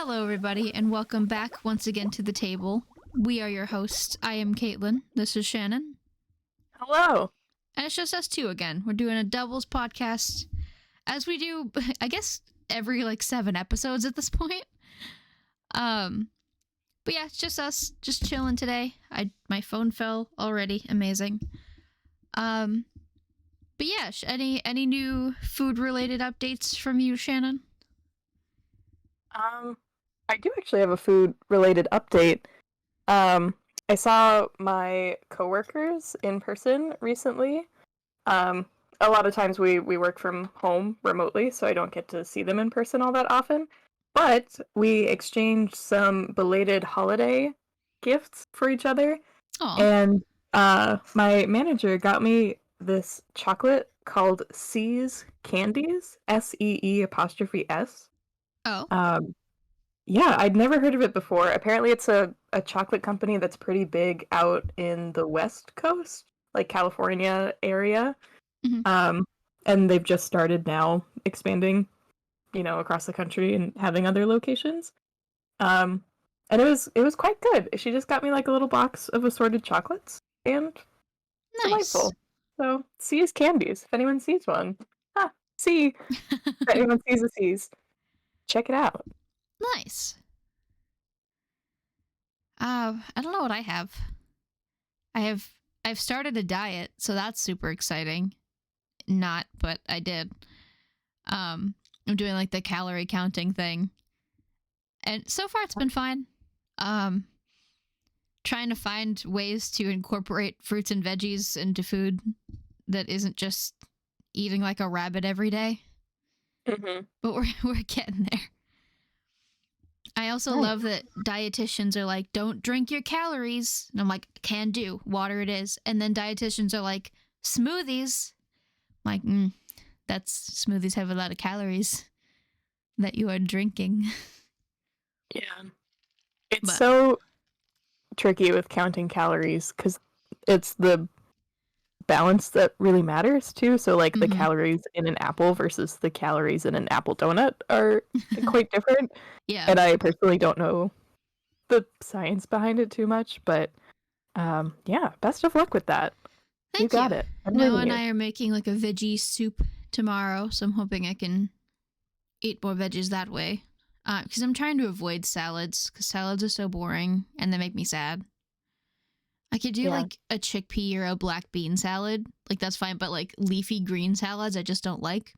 Hello, everybody, and welcome back once again to the table. We are your hosts. I am Katelynn. This is Shannon. Hello. And it's just us two again. We're doing a doubles podcast, as we do, I guess, every, 7 episodes at this point. But yeah, it's just us, just chilling today. My phone fell already. Amazing. But yeah, any new food-related updates from you, Shannon? I do actually have a food-related update. I saw my coworkers in person recently. A lot of times we work from home remotely, so I don't get to see them in person all that often. But we exchanged some belated holiday gifts for each other. Aw. And my manager got me this chocolate called See's Candies, SEE''S. Oh. Yeah, I'd never heard of it before. Apparently it's a chocolate company that's pretty big out in the West Coast, like California area. Mm-hmm. And they've just started now expanding, across the country and having other locations. And it was quite good. She just got me like a little box of assorted chocolates and Nice. delightful. So, See's Candies, if anyone sees one. See. If anyone sees a See's, check it out. Nice. I don't know what I have. I've started a diet, so that's super exciting. Not, but I did. I'm doing the calorie counting thing. And so far it's been fine. Trying to find ways to incorporate fruits and veggies into food that isn't just eating like a rabbit every day. Mm-hmm. But we're getting there. I also love that dietitians are like, don't drink your calories. And I'm like, can do. Water it is. And then dietitians are like, smoothies. I'm like, smoothies have a lot of calories that you are drinking. Yeah. It's so tricky with counting calories because it's the balance that really matters too. So the calories in an apple versus the calories in an apple donut are quite different. Yeah. And I personally don't know the science behind it too much, but yeah, best of luck with that. Thank you. Got it. Noah and I are making a veggie soup tomorrow, so I'm hoping I can eat more veggies that way. Because I'm trying to avoid salads, because salads are so boring and they make me sad. I could do a chickpea or a black bean salad. That's fine, but leafy green salads I just don't like.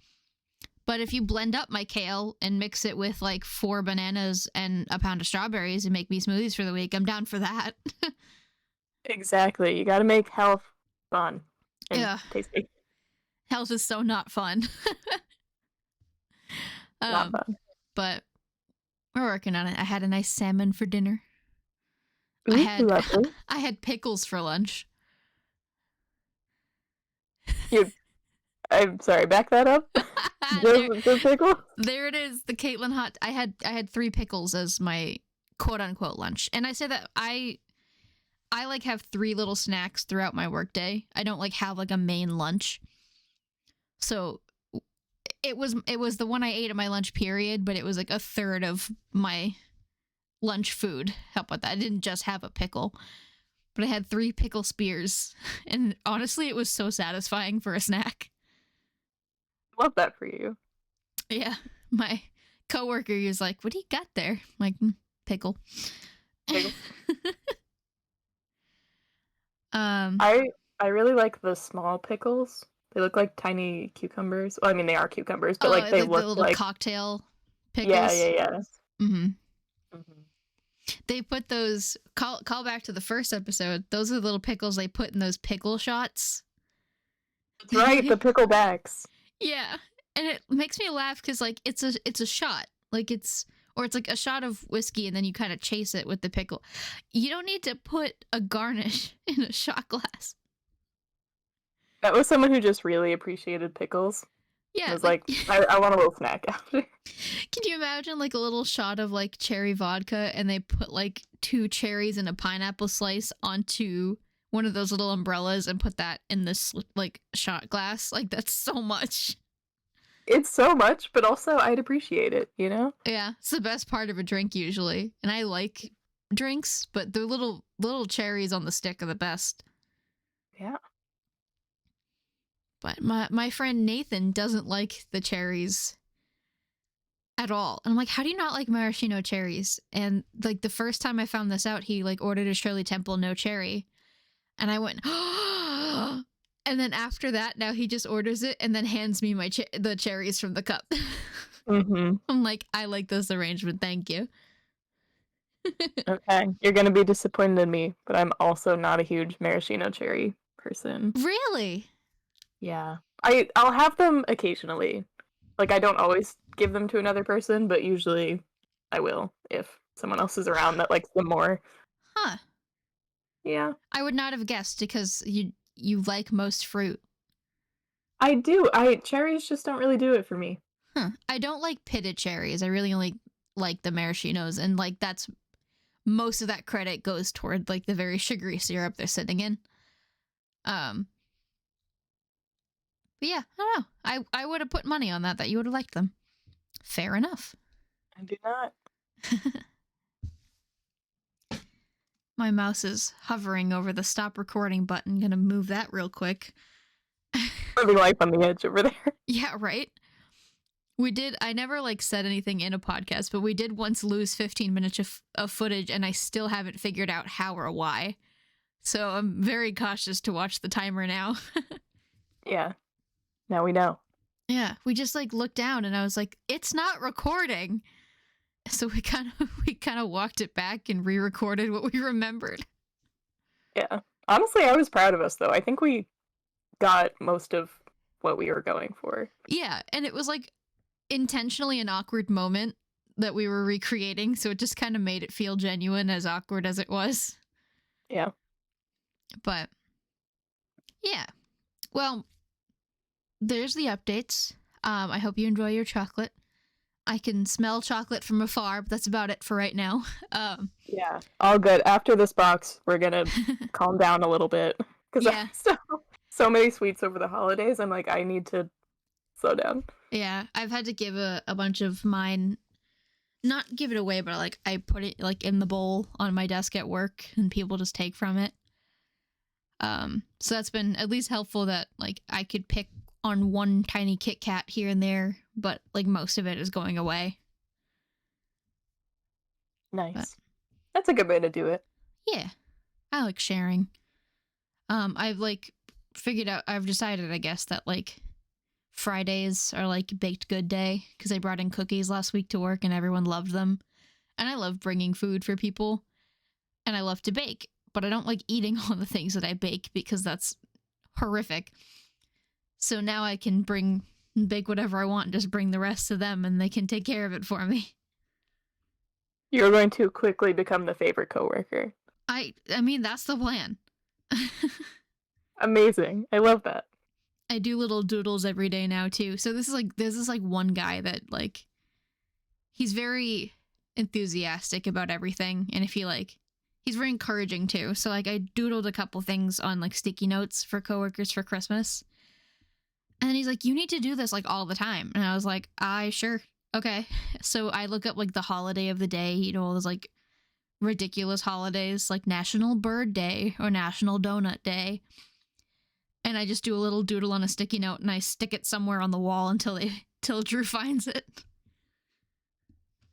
But if you blend up my kale and mix it with 4 bananas and a pound of strawberries and make me smoothies for the week, I'm down for that. Exactly. You got to make health fun and tasty. Health is so not fun. Not fun. But we're working on it. I had a nice salmon for dinner. Ooh, I had pickles for lunch. I'm sorry, back that up. The pickle? There it is, the Katelynn hot. I had 3 pickles as my quote unquote lunch. And I say that I have 3 little snacks throughout my workday. I don't have a main lunch. So it was the one I ate at my lunch period, but it was a third of my lunch food. How about that? I didn't just have a pickle, but I had 3 pickle spears, and honestly it was so satisfying for a snack. Love that for you. Yeah, my coworker is like, what do you got there? I'm like, pickle. I really like the small pickles. They look like tiny cucumbers. Well, I mean, they are cucumbers, but they look the little like cocktail pickles. Yeah. Mm-hmm. They put those, call back to the first episode, those are the little pickles they put in those pickle shots. That's right, the picklebacks. Yeah, and it makes me laugh because it's a shot, it's a shot of whiskey and then you kind of chase it with the pickle. You don't need to put a garnish in a shot glass. That was someone who just really appreciated pickles. Yeah, it was I want a little snack after. Can you imagine a little shot of cherry vodka and they put 2 cherries and a pineapple slice onto one of those little umbrellas and put that in this shot glass? That's so much. it's so much, but also I'd appreciate it, you know? Yeah, it's the best part of a drink usually. And I like drinks, but the little cherries on the stick are the best. Yeah. But my friend Nathan doesn't like the cherries at all. And I'm like, how do you not like maraschino cherries? And like the first time I found this out, he like ordered a Shirley Temple no cherry. And I went, oh. And then after that, now he just orders it and then hands me the cherries from the cup. Mm-hmm. I'm like, I like this arrangement. Thank you. Okay. You're gonna be disappointed in me, but I'm also not a huge maraschino cherry person. Really? Yeah. I'll have them occasionally. Like I don't always give them to another person, but usually I will if someone else is around that likes them more. Huh. Yeah. I would not have guessed because you like most fruit. I do. Cherries just don't really do it for me. Huh. I don't like pitted cherries. I really only like the maraschinos, and like that's most of that credit goes toward like the very sugary syrup they're sitting in. But yeah, I don't know. I would have put money on that you would have liked them. Fair enough. I do not. My mouse is hovering over the stop recording button. Gonna move that real quick. Living life on the edge over there. Yeah, right? I never like said anything in a podcast, but we did once lose 15 minutes of footage and I still haven't figured out how or why. So I'm very cautious to watch the timer now. Yeah. Now we know. Yeah, we just like looked down and I was like, it's not recording. So we kind of walked it back and re-recorded what we remembered. Yeah. Honestly, I was proud of us though. I think we got most of what we were going for. Yeah, and it was like intentionally an awkward moment that we were recreating, so it just kind of made it feel genuine, as awkward as it was. Yeah. But yeah. Well, there's the updates. I hope you enjoy your chocolate. I can smell chocolate from afar, but that's about it for right now. Yeah, all good. After this box, we're gonna calm down a little bit because yeah. so many sweets over the holidays. I'm like, I need to slow down. Yeah, I've had to give a bunch of mine, not give it away, but like I put it like in the bowl on my desk at work, and people just take from it. So that's been at least helpful that like I could pick on one tiny Kit Kat here and there, but like most of it is going away. Nice. But, that's a good way to do it. Yeah, I like sharing. I've like I've decided, I guess, that like Fridays are like baked good day because I brought in cookies last week to work and everyone loved them. And I love bringing food for people and I love to bake, but I don't like eating all the things that I bake because that's horrific. So now I can bake whatever I want and just bring the rest to them and they can take care of it for me. You're going to quickly become the favorite coworker. I mean, that's the plan. Amazing. I love that. I do little doodles every day now too. So this is like one guy that like he's very enthusiastic about everything, and he's very encouraging too. So like I doodled a couple things on like sticky notes for coworkers for Christmas. And then he's like, "You need to do this like all the time." And I was like, sure. Okay. So I look up like the holiday of the day, you know, all those like ridiculous holidays like National Bird Day or National Donut Day. And I just do a little doodle on a sticky note and I stick it somewhere on the wall until Drew finds it.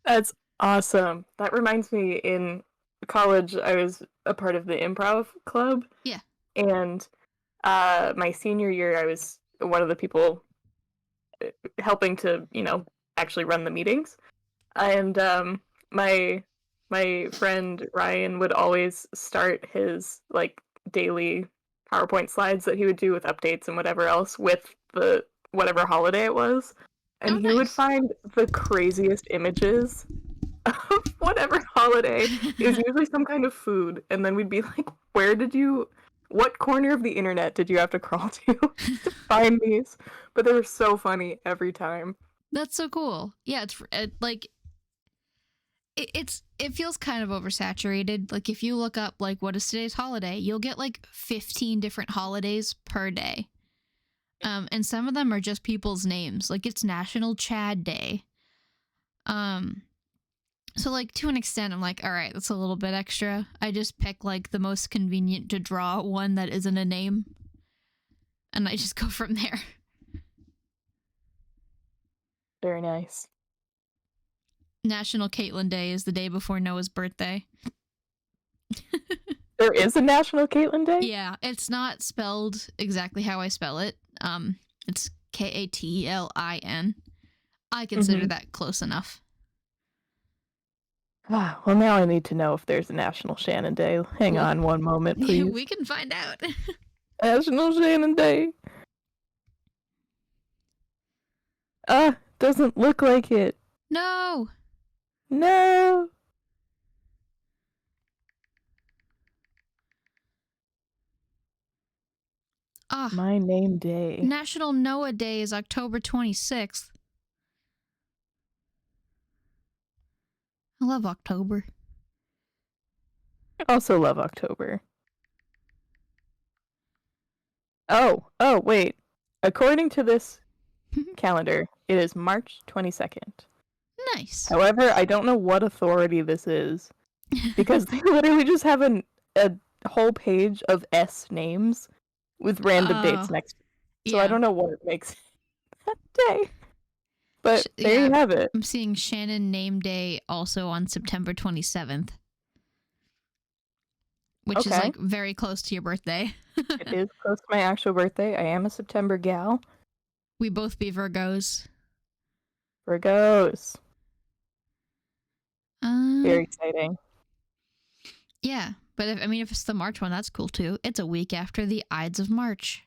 That's awesome. That reminds me, in college, I was a part of the improv club. Yeah. And my senior year, I was one of the people helping to, actually run the meetings. And my friend Ryan would always start his like daily PowerPoint slides that he would do with updates and whatever else with the whatever holiday it was. And he would find the craziest images of whatever holiday. It was usually some kind of food. And then we'd be like, what corner of the internet did you have to crawl to find these? But they were so funny every time. That's so cool. Yeah, it feels kind of oversaturated. Like if you look up like what is today's holiday, you'll get like 15 different holidays per day. And some of them are just people's names. Like, it's National Chad Day. So, like, to an extent, I'm like, all right, that's a little bit extra. I just pick, like, the most convenient to draw one that isn't a name. And I just go from there. Very nice. National Katelynn Day is the day before Noah's birthday. There is a National Katelynn Day? Yeah, it's not spelled exactly how I spell it. It's Katelyn. I consider that close enough. Well, now I need to know if there's a National Shannon Day. Hang on one moment, please. We can find out. National Shannon Day. Doesn't look like it. No. No. My name day. National Noah Day is October 26th. I love October. I also love October. Oh, wait. According to this calendar, it is March 22nd. Nice. However, I don't know what authority this is, because they literally just have a whole page of S names with random dates next. So I don't know what it makes that day. But there you have it. I'm seeing Shannon Name Day also on September 27th. Which is, like, very close to your birthday. It is close to my actual birthday. I am a September gal. We both be Virgos. Virgos. Very exciting. Yeah, but if it's the March one, that's cool too. It's a week after the Ides of March.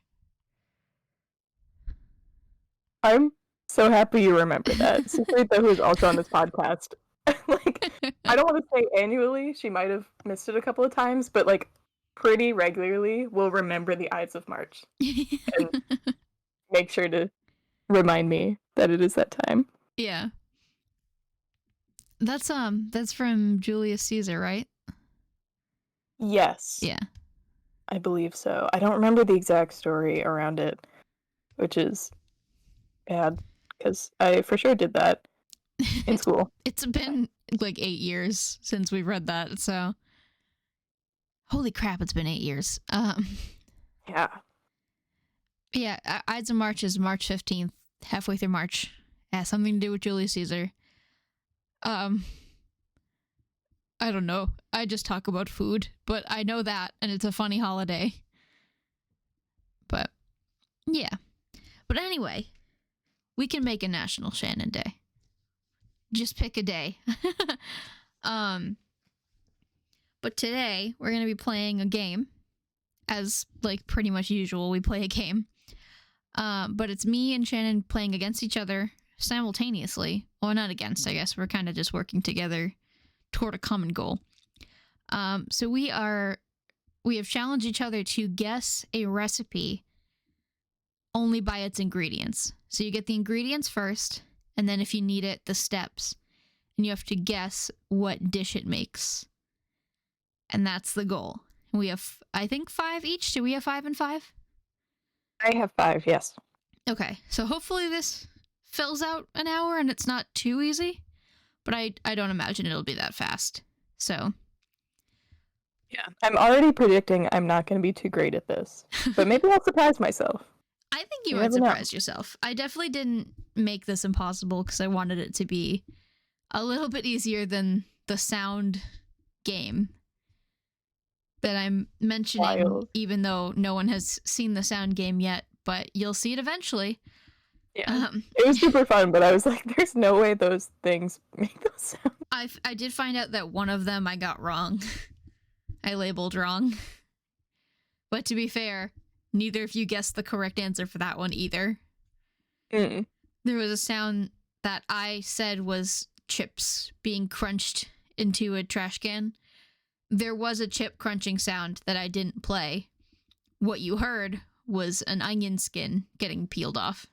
I'm so happy you remember that. Sukrita, who is also on this podcast, like, I don't want to say annually, she might have missed it a couple of times, but, like, pretty regularly will remember the Ides of March and make sure to remind me that it is that time. Yeah. That's from Julius Caesar, right? Yes. Yeah. I believe so. I don't remember the exact story around it, which is bad, because I for sure did that in school. It's been like 8 years since we read that, so holy crap, it's been 8 years. Yeah. Yeah, Ides of March is March 15th, halfway through March. It has something to do with Julius Caesar. I don't know. I just talk about food, but I know that, and it's a funny holiday. But yeah. But anyway, we can make a National Shannon Day. Just pick a day. But today we're going to be playing a game. As, like, pretty much usual, we play a game. But it's me and Shannon playing against each other simultaneously. Well, not against, I guess. We're kind of just working together toward a common goal. So we have challenged each other to guess a recipe only by its ingredients. So you get the ingredients first, and then if you need it, the steps. And you have to guess what dish it makes. And that's the goal. We have, I think, 5 each. Do we have 5 and 5? I have 5, yes. Okay, so hopefully this fills out an hour and it's not too easy. But I don't imagine it'll be that fast. So. Yeah. I'm already predicting I'm not going to be too great at this. But maybe I'll surprise myself. I think you might surprise yourself. I definitely didn't make this impossible because I wanted it to be a little bit easier than the sound game that I'm mentioning, even though no one has seen the sound game yet, but you'll see it eventually. Yeah. It was super fun, but I was like, there's no way those things make those sounds. I did find out that one of them I got wrong. I labeled wrong. But to be fair, neither of you guessed the correct answer for that one either. Mm. There was a sound that I said was chips being crunched into a trash can. There was a chip crunching sound that I didn't play. What you heard was an onion skin getting peeled off.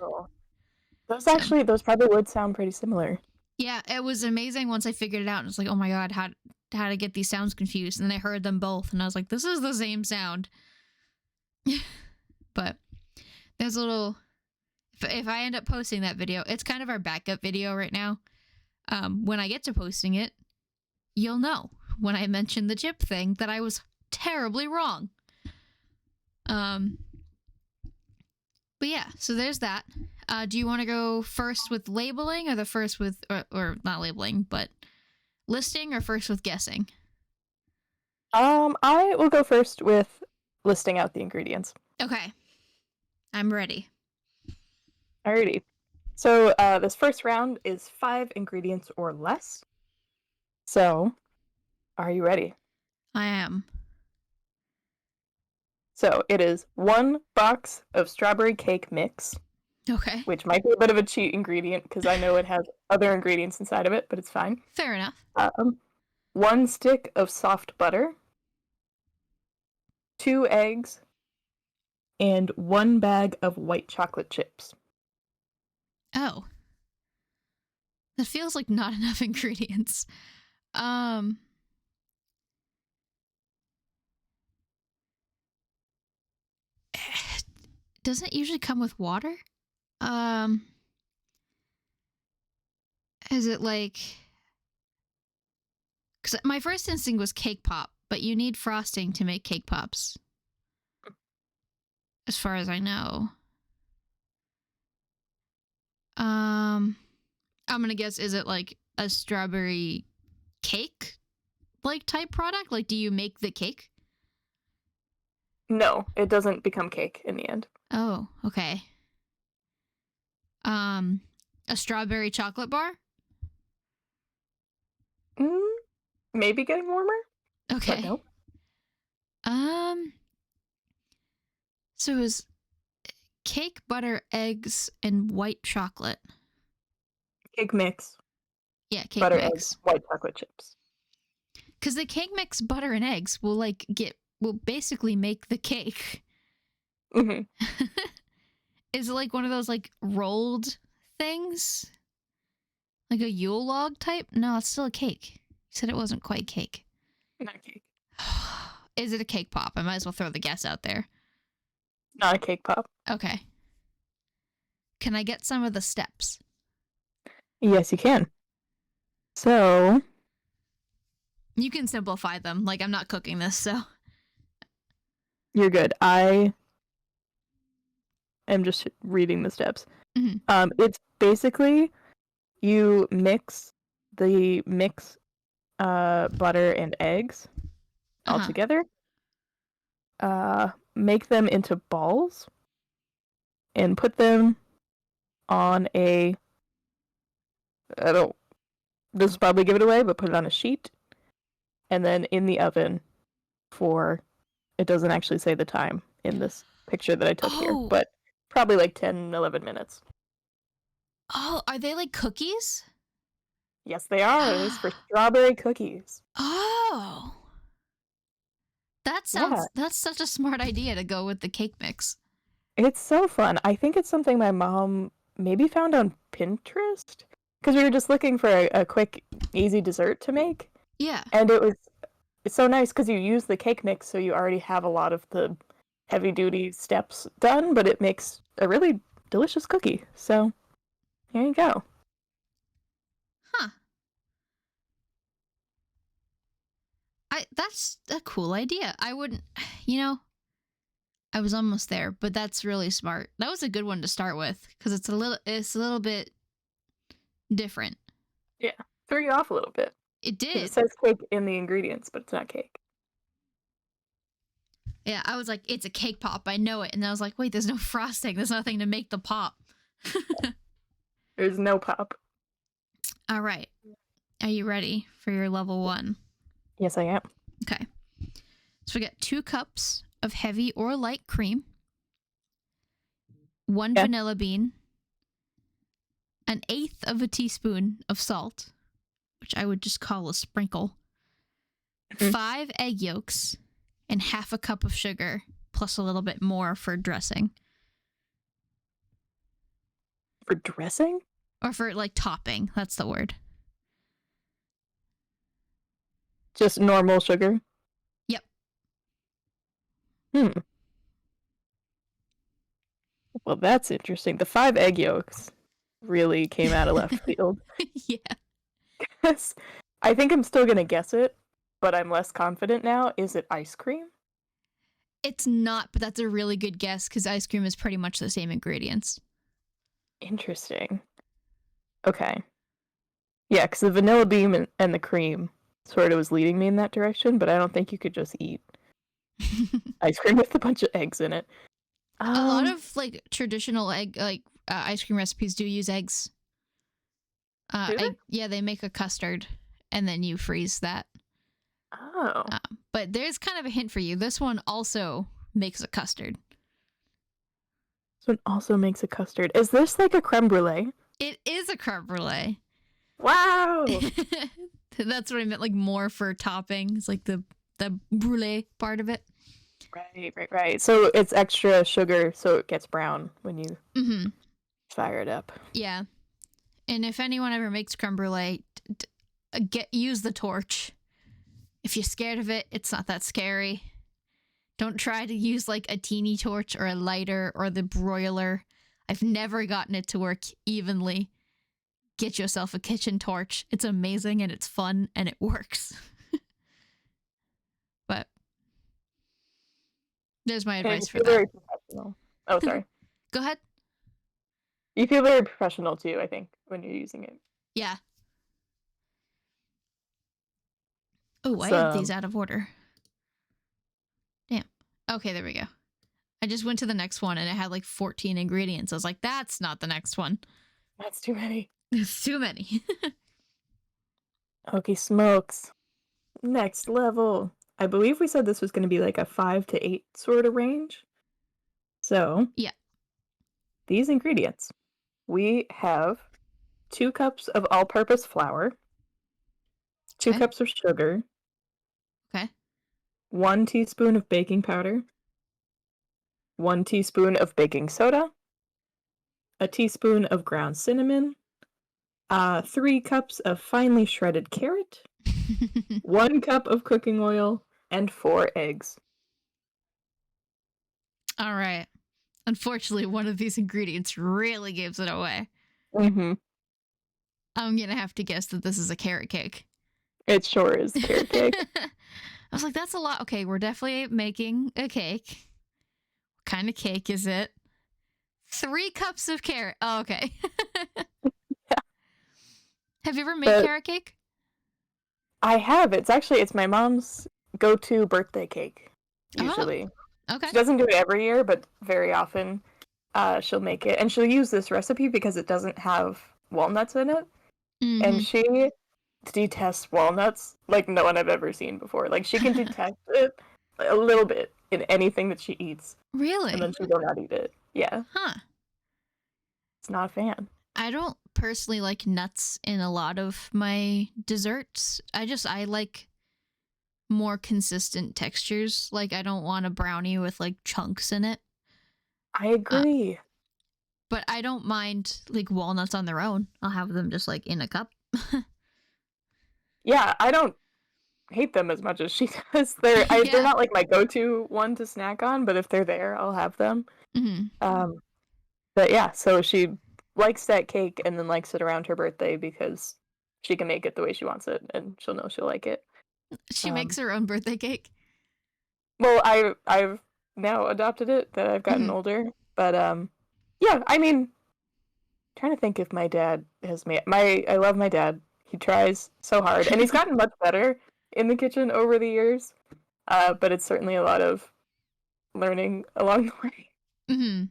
Oh. Those probably would sound pretty similar. Yeah, it was amazing once I figured it out. And it's like, oh my god, how to get these sounds confused. And then I heard them both, and I was like, this is the same sound. But there's a little. If I end up posting that video, it's kind of our backup video right now. When I get to posting it, you'll know when I mention the chip thing that I was terribly wrong. But yeah, so there's that. Do you want to go first with labeling or the first with, or not labeling, but listing, or first with guessing? I will go first with listing out the ingredients. Okay. I'm ready. Alrighty. So this first round is 5 ingredients or less. So, are you ready? I am. So it is 1 box of strawberry cake mix, Okay. which might be a bit of a cheat ingredient because I know it has other ingredients inside of it, but it's fine. Fair enough. 1 stick of soft butter, 2 eggs, and 1 bag of white chocolate chips. Oh. That feels like not enough ingredients. Doesn't it usually come with water? Is it like... Because my first instinct was cake pop, but you need frosting to make cake pops. As far as I know. I'm gonna guess, is it like a strawberry cake like type product? Like, do you make the cake? No, it doesn't become cake in the end. Oh, okay. A strawberry chocolate bar? Maybe getting warmer? Okay. But no. So it was cake, butter, eggs, and white chocolate. Cake mix. Yeah, cake butter, mix. eggs, white chocolate chips. Because the cake mix, butter, and eggs will basically make the cake. Mm-hmm. Is it like one of those like rolled things? Like a Yule log type? No, it's still a cake. You said it wasn't quite cake. Not cake. Is it a cake pop? I might as well throw the guess out there. Not a cake pop. Okay. Can I get some of the steps? Yes, you can. So... You can simplify them. Like, I'm not cooking this, so... You're good. I am just reading the steps. Mm-hmm. It's basically you mix butter and eggs all together. Make them into balls and put them on a... This will probably give it away, but put it on a sheet and then in the oven for... It doesn't actually say the time in this picture that I took here, but probably like 10, 11 minutes. Oh, are they like cookies? Yes, they are. It is for strawberry cookies. Oh. That's such a smart idea to go with the cake mix. It's so fun. I think it's something my mom maybe found on Pinterest because we were just looking for a quick, easy dessert to make. Yeah. And it's so nice because you use the cake mix, so you already have a lot of the heavy-duty steps done, but it makes a really delicious cookie. So, here you go. Huh. That's a cool idea. I wouldn't, I was almost there, but that's really smart. That was a good one to start with because it's a little bit different. Yeah, threw you off a little bit. It did. It says cake in the ingredients, but it's not cake. Yeah, I was like, it's a cake pop. I know it. And I was like, wait, there's no frosting. There's nothing to make the pop. There's no pop. All right. Are you ready for your level 1? Yes, I am. Okay. So we got 2 cups of heavy or light cream, 1 vanilla bean, 1/8 of a teaspoon of salt, which I would just call a sprinkle, 5 egg yolks, and 1/2 cup of sugar, plus a little bit more for dressing. For dressing? Or for, like, topping. That's the word. Just normal sugar? Yep. Well, that's interesting. The 5 egg yolks really came out of left field. Yeah. I think I'm still gonna guess it, but I'm less confident now. Is it ice cream? It's not, but that's a really good guess because ice cream is pretty much the same ingredients. Interesting. Okay. Yeah, because the vanilla bean and the cream sort of was leading me in that direction, but I don't think you could just eat ice cream with a bunch of eggs in it. A lot of like traditional egg ice cream recipes do use eggs. Do they? Yeah, they make a custard and then you freeze that. Oh. But there's kind of a hint for you. This one also makes a custard. This one also makes a custard. Is this like a creme brulee? It is a creme brulee. Wow. That's what I meant, like more for toppings, like the brulee part of it. Right. So it's extra sugar, so it gets brown when you fire it up. Yeah. And if anyone ever makes creme brulee, use the torch. If you're scared of it, it's not that scary. Don't try to use like a teeny torch or a lighter or the broiler. I've never gotten it to work evenly. Get yourself a kitchen torch. It's amazing and it's fun and it works. But there's my advice for that. Very professional. Oh, sorry. Go ahead. You feel very professional too, I think, when you're using it. Yeah. Oh, I have these out of order. Damn. Okay, there we go. I just went to the next one and it had like 14 ingredients. I was like, that's not the next one. That's too many. It's too many. Okay, smokes. Next level. I believe we said this was going to be like a 5 to 8 sort of range. So, yeah. These ingredients. We have 2 cups of all-purpose flour, 2 cups of sugar, 1 teaspoon of baking powder, 1 teaspoon of baking soda, a teaspoon of ground cinnamon, 3 cups of finely shredded carrot, 1 cup of cooking oil, and 4 eggs. All right. Unfortunately, one of these ingredients really gives it away. Mm-hmm. I'm going to have to guess that this is a carrot cake. It sure is carrot cake. I was like, that's a lot. Okay, we're definitely making a cake. What kind of cake is it? 3 cups of carrot. Oh, okay. Yeah. Have you ever made carrot cake? I have. It's my mom's go-to birthday cake, usually. Oh, okay. She doesn't do it every year, but very often she'll make it. And she'll use this recipe because it doesn't have walnuts in it. Mm-hmm. And she detests walnuts like no one I've ever seen before. Like, she can detest it a little bit in anything that she eats. Really? And then she will not eat it. Yeah. Huh. It's not a fan. I don't personally like nuts in a lot of my desserts. I like more consistent textures. Like, I don't want a brownie with like chunks in it. I agree. But I don't mind like walnuts on their own. I'll have them just like in a cup. Yeah, I don't hate them as much as she does. They're not like my go-to one to snack on, but if they're there, I'll have them. Mm-hmm. But yeah, so she likes that cake and then likes it around her birthday because she can make it the way she wants it and she'll know she'll like it. She makes her own birthday cake? Well, I've now adopted it that I've gotten older. But yeah, I mean, I'm trying to think if my dad has made I love my dad. He tries so hard and he's gotten much better in the kitchen over the years. But it's certainly a lot of learning along the way. Mm-hmm.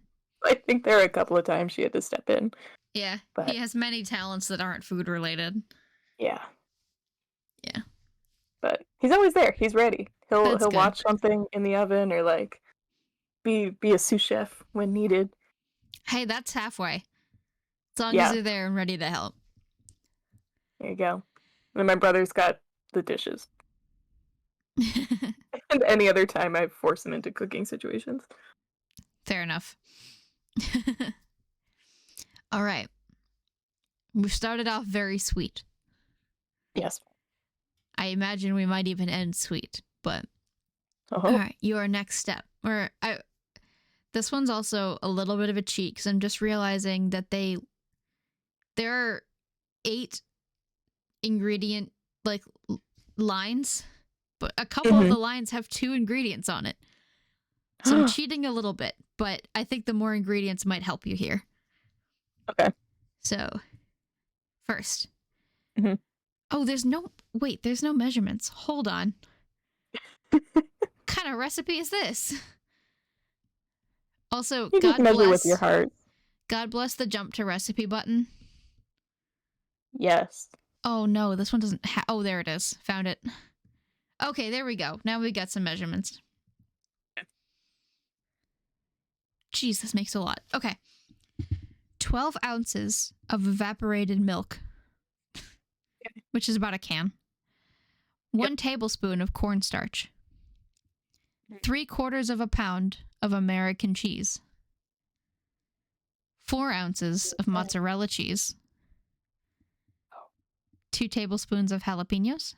I think there are a couple of times she had to step in. Yeah, but he has many talents that aren't food related. Yeah. Yeah. But he's always there. He's ready. He'll watch something in the oven or like be a sous chef when needed. Hey, that's halfway. As long as you're there and ready to help. There you go. And my brother's got the dishes. And any other time I force him into cooking situations. Fair enough. All right. We've started off very sweet. Yes. I imagine we might even end sweet, but all right, your next step. The This one's also a little bit of a cheat because I'm just realizing that there are 8 ingredient like lines, but a couple of the lines have 2 ingredients on it. So I'm cheating a little bit, but I think the more ingredients might help you here. Okay. So, first. Oh, there's no measurements. Hold on. What kind of recipe is this? Also, you just measure with your heart. God bless the jump to recipe button. Yes. Oh no, this one doesn't oh, there it is. Found it. Okay, there we go. Now we got some measurements. Jeez, this makes a lot. Okay. 12 ounces of evaporated milk, which is about a can. 1 tablespoon of cornstarch. 3/4 of a pound of American cheese. 4 ounces of mozzarella cheese. 2 tablespoons of jalapenos.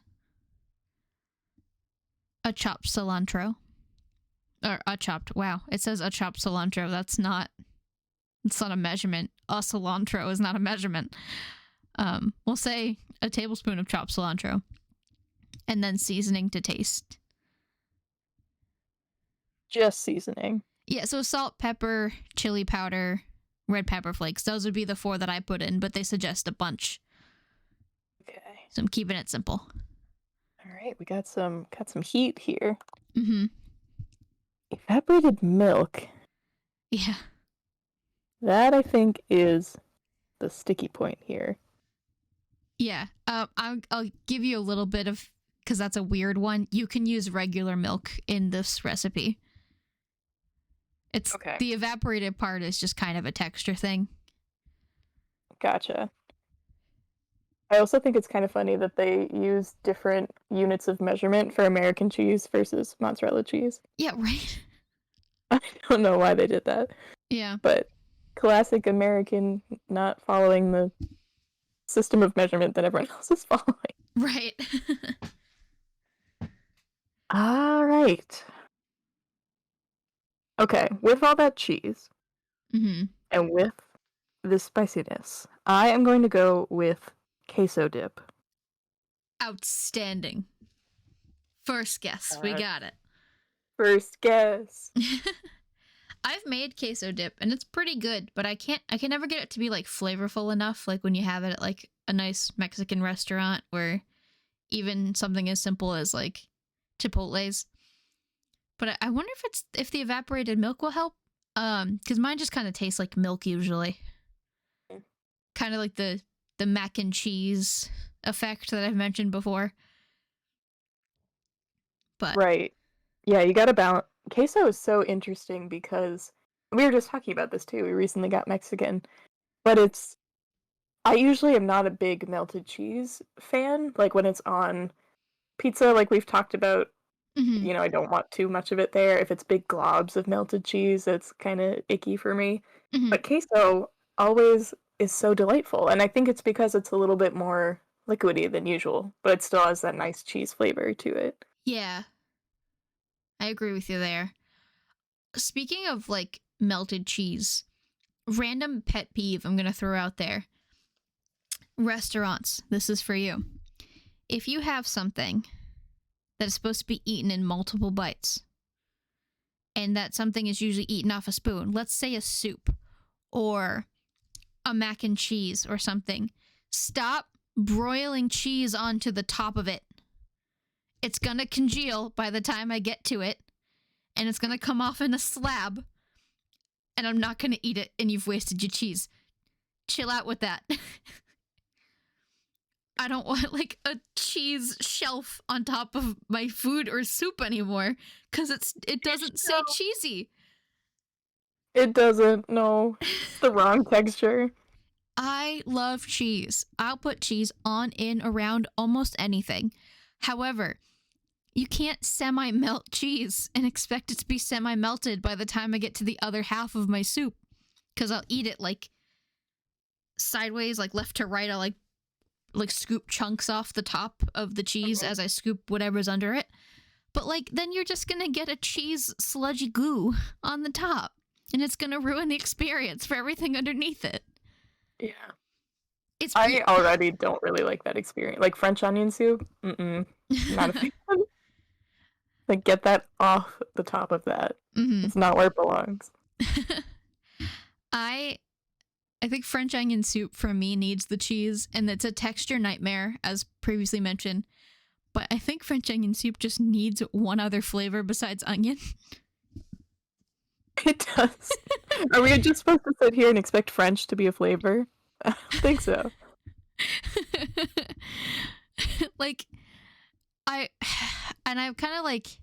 A chopped cilantro. Or a chopped, wow, it says a chopped cilantro. It's not a measurement. A cilantro is not a measurement. We'll say a tablespoon of chopped cilantro. And then seasoning to taste. Just seasoning. Yeah, so salt, pepper, chili powder, red pepper flakes. Those would be the 4 that I put in, but they suggest a bunch. Okay. So I'm keeping it simple. All right, we got some heat here. Mm-hmm. Evaporated milk. Yeah. That, I think, is the sticky point here. Yeah. I'll give you a little bit of, because that's a weird one. You can use regular milk in this recipe. It's okay. The evaporated part is just kind of a texture thing. Gotcha. I also think it's kind of funny that they use different units of measurement for American cheese versus mozzarella cheese. Yeah, right. I don't know why they did that. Yeah. But classic American, not following the system of measurement that everyone else is following. Right. All right. Okay, with all that cheese and with the spiciness, I am going to go with queso dip. Outstanding. First guess. We got it. First guess. I've made queso dip and it's pretty good, but I can never get it to be like flavorful enough, like when you have it at like a nice Mexican restaurant where even something as simple as like Chipotle's. But I wonder if the evaporated milk will help. Because mine just kind of tastes like milk usually. Kind of like the mac and cheese effect that I've mentioned before. But right. Yeah, you gotta balance. Queso is so interesting because we were just talking about this too. We recently got Mexican. But I usually am not a big melted cheese fan. Like when it's on pizza, like we've talked about, you know, I don't want too much of it there. If it's big globs of melted cheese, it's kind of icky for me. But queso always is so delightful. And I think it's because it's a little bit more liquidy than usual, but it still has that nice cheese flavor to it. Yeah. I agree with you there. Speaking of like melted cheese, random pet peeve I'm going to throw out there. Restaurants, this is for you. If you have something that is supposed to be eaten in multiple bites, and that something is usually eaten off a spoon, let's say a soup or a mac and cheese or something, stop broiling cheese onto the top of it. It's gonna congeal by the time I get to it, and it's gonna come off in a slab, and I'm not gonna eat it, and you've wasted your cheese. Chill out with that. I don't want like a cheese shelf on top of my food or soup anymore, because it doesn't say cheesy. It doesn't, no. It's the wrong texture. I love cheese. I'll put cheese on, in, around almost anything. However, you can't semi-melt cheese and expect it to be semi-melted by the time I get to the other half of my soup, because I'll eat it like sideways, like left to right. I'll like scoop chunks off the top of the cheese as I scoop whatever's under it. But like then you're just gonna get a cheese sludgy goo on the top. And it's going to ruin the experience for everything underneath it. Yeah. I already don't really like that experience. Like French onion soup, not a fan. Like, get that off the top of that. Mm-hmm. It's not where it belongs. I think French onion soup for me needs the cheese, and it's a texture nightmare, as previously mentioned. But I think French onion soup just needs one other flavor besides onion. It does. Are we just supposed to sit here and expect French to be a flavor? I don't think so. Like, I've kind of like,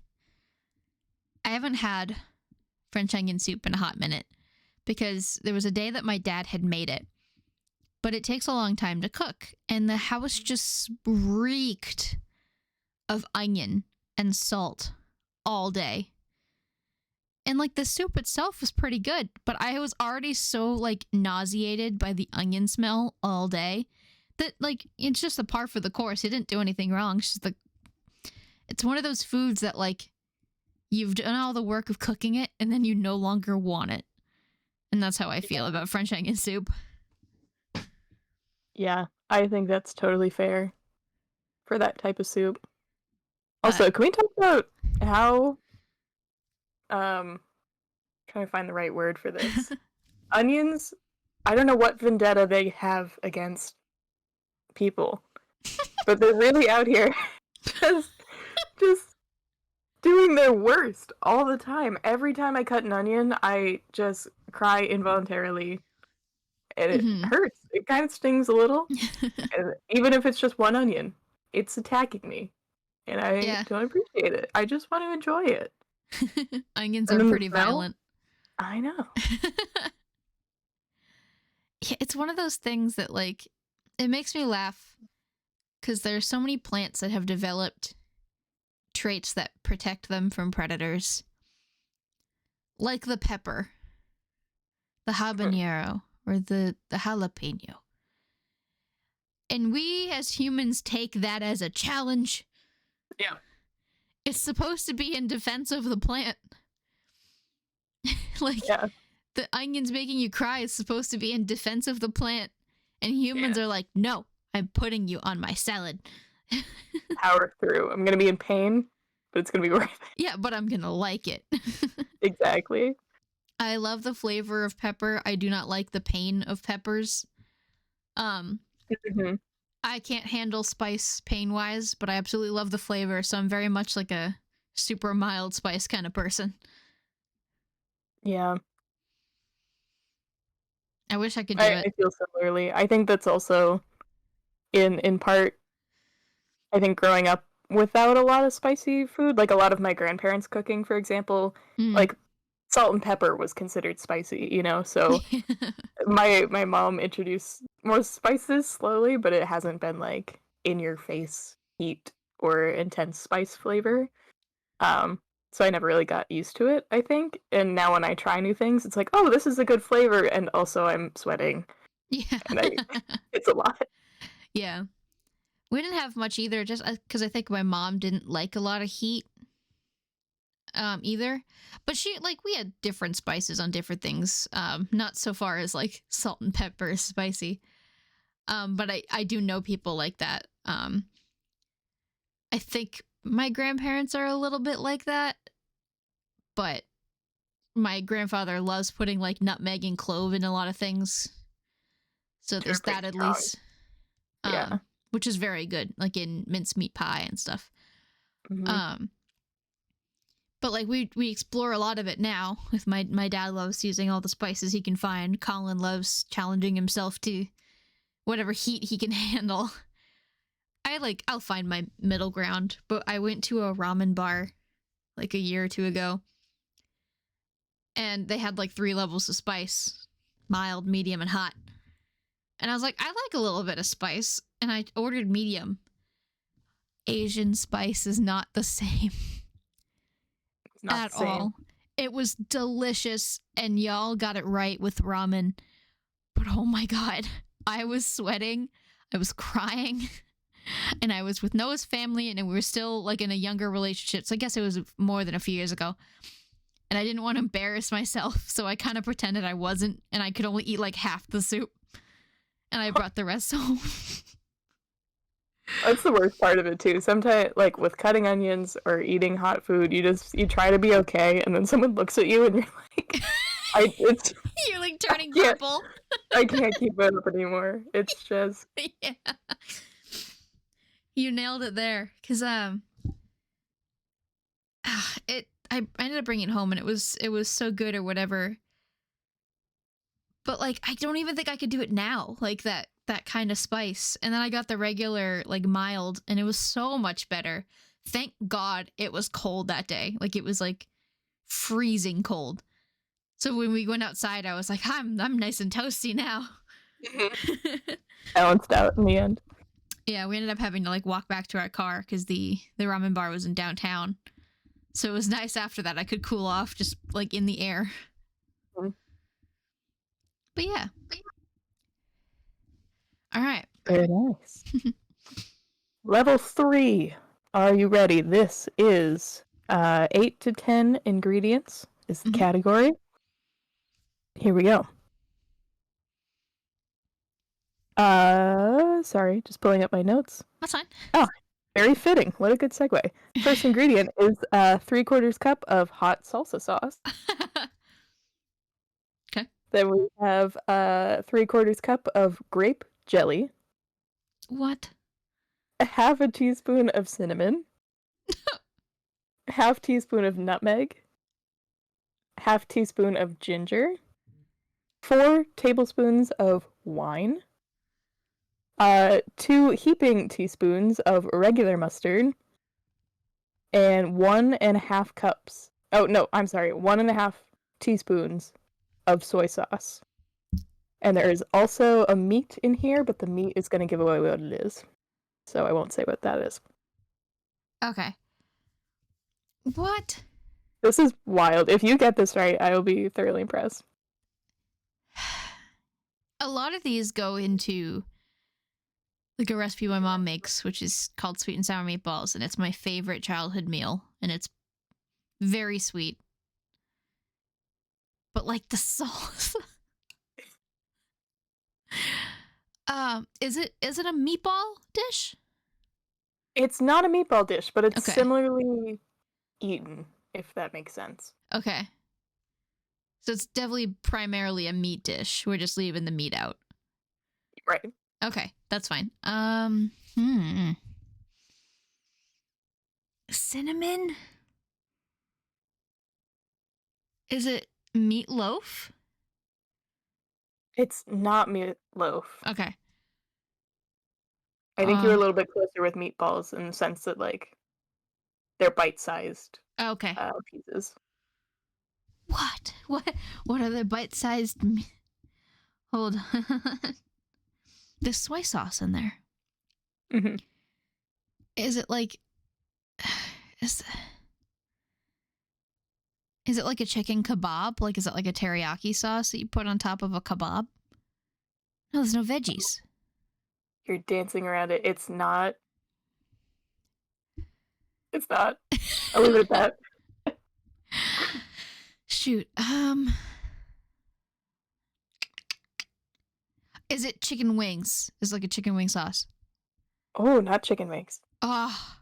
I haven't had French onion soup in a hot minute because there was a day that my dad had made it, but it takes a long time to cook, and the house just reeked of onion and salt all day. And like the soup itself was pretty good, but I was already so like nauseated by the onion smell all day that like it's just a par for the course. It didn't do anything wrong. It's just it's one of those foods that like you've done all the work of cooking it and then you no longer want it. And that's how I feel about French onion soup. Yeah, I think that's totally fair for that type of soup. Also, can we talk about how trying to find the right word for this. Onions, I don't know what vendetta they have against people, but they're really out here just doing their worst all the time. Every time I cut an onion, I just cry involuntarily. And it hurts. It kind of stings a little. And even if it's just one onion, it's attacking me. And I don't appreciate it. I just want to enjoy it. Onions are pretty violent. I know. Yeah, it's one of those things that, like, it makes me laugh because there's so many plants that have developed traits that protect them from predators. Like the pepper, the habanero, or the jalapeno. And we as humans take that as a challenge. Yeah. It's supposed to be in defense of the plant. Like, the onions making you cry is supposed to be in defense of the plant. And humans are like, no, I'm putting you on my salad. Power through. I'm going to be in pain, but it's going to be worth it. Yeah, but I'm going to like it. Exactly. I love the flavor of pepper. I do not like the pain of peppers. I can't handle spice pain-wise, but I absolutely love the flavor, so I'm very much like a super mild spice kind of person. Yeah. I wish I could do it. I feel similarly. I think that's also, in part, I think growing up without a lot of spicy food, like a lot of my grandparents' cooking, for example, like salt and pepper was considered spicy, you know? So my mom introduced more spices slowly, but it hasn't been like in your face heat or intense spice flavor. So I never really got used to it, I think. And now when I try new things, it's like, oh, this is a good flavor, and also I'm sweating. Yeah. And it's a lot. Yeah. We didn't have much either, just because I think my mom didn't like a lot of heat either. But we had different spices on different things. Not so far as like salt and pepper is spicy. But I do know people like that. I think my grandparents are a little bit like that. But my grandfather loves putting like nutmeg and clove in a lot of things. So there's that at least. Yeah. Which is very good, like in mincemeat pie and stuff. But like we explore a lot of it now. With my dad loves using all the spices he can find. Colin loves challenging himself to whatever heat he can handle. I'll find my middle ground. But I went to a ramen bar like a year or two ago. And they had like 3 levels of spice. Mild, medium, and hot. And I was like, I like a little bit of spice. And I ordered medium. Asian spice is not the same. At all. It was delicious, and y'all got it right with ramen. But oh my god, I was sweating, I was crying, and I was with Noah's family, and we were still like in a younger relationship, so I guess it was more than a few years ago. and I didn't want to embarrass myself, so I kind of pretended I wasn't, and I could only eat like half the soup, and I brought the rest home. That's the worst part of it too. Sometimes, like with cutting onions or eating hot food, you try to be okay, and then someone looks at you, and you're like, You're like turning purple. I can't keep it up anymore. It's just Yeah. You nailed it there, because I ended up bringing it home, and it was so good or whatever. But like, I don't even think I could do it now, like that kind of spice. And then I got the regular, like mild, and it was so much better. Thank God it was cold that day. Like it was like freezing cold. So when we went outside, I was like, I'm nice and toasty now. balanced out in the end. Yeah, we ended up having to like walk back to our car because the ramen bar was in downtown. So it was nice after that. I could cool off just like in the air. Mhm. But yeah. All right. Very nice. Level 3. Are you ready? This is 8 to 10 ingredients is the category. Here we go. Sorry, just pulling up my notes. That's fine. Oh, very fitting. What a good segue. First ingredient is 3/4 cup of hot salsa sauce. Okay. Then we have 3/4 cup of grape jelly. What? A half a teaspoon of cinnamon. Half teaspoon of nutmeg. Half teaspoon of ginger. 4 tablespoons of wine. 2 heaping teaspoons of regular mustard, and 1.5 cups. Oh no, I'm sorry, 1.5 teaspoons of soy sauce. And there is also a meat in here, but the meat is going to give away what it is, so I won't say what that is. Okay. What? This is wild. If you get this right, I will be thoroughly impressed. A lot of these go into like a recipe my mom makes, which is called sweet and sour meatballs, and it's my favorite childhood meal, and it's very sweet. But like the sauce. Is it a meatball dish? It's not a meatball dish, but it's Okay. similarly eaten, if that makes sense. Okay. So it's definitely primarily a meat dish. We're just leaving the meat out. Right. Okay, that's fine. Cinnamon? Is it meatloaf? It's not meatloaf. Okay. I think you're a little bit closer with meatballs in the sense that, like, they're bite-sized Okay. pieces. What? What are the bite-sized? Hold on. There's soy sauce in there. Mm-hmm. Is it like? Is it like a chicken kebab? Like, is it like a teriyaki sauce that you put on top of a kebab? No, there's no veggies. You're dancing around it. It's not. It's not. I'll leave it at that. Shoot. Is it chicken wings? Is it like a chicken wing sauce? Oh, not chicken wings. Oh.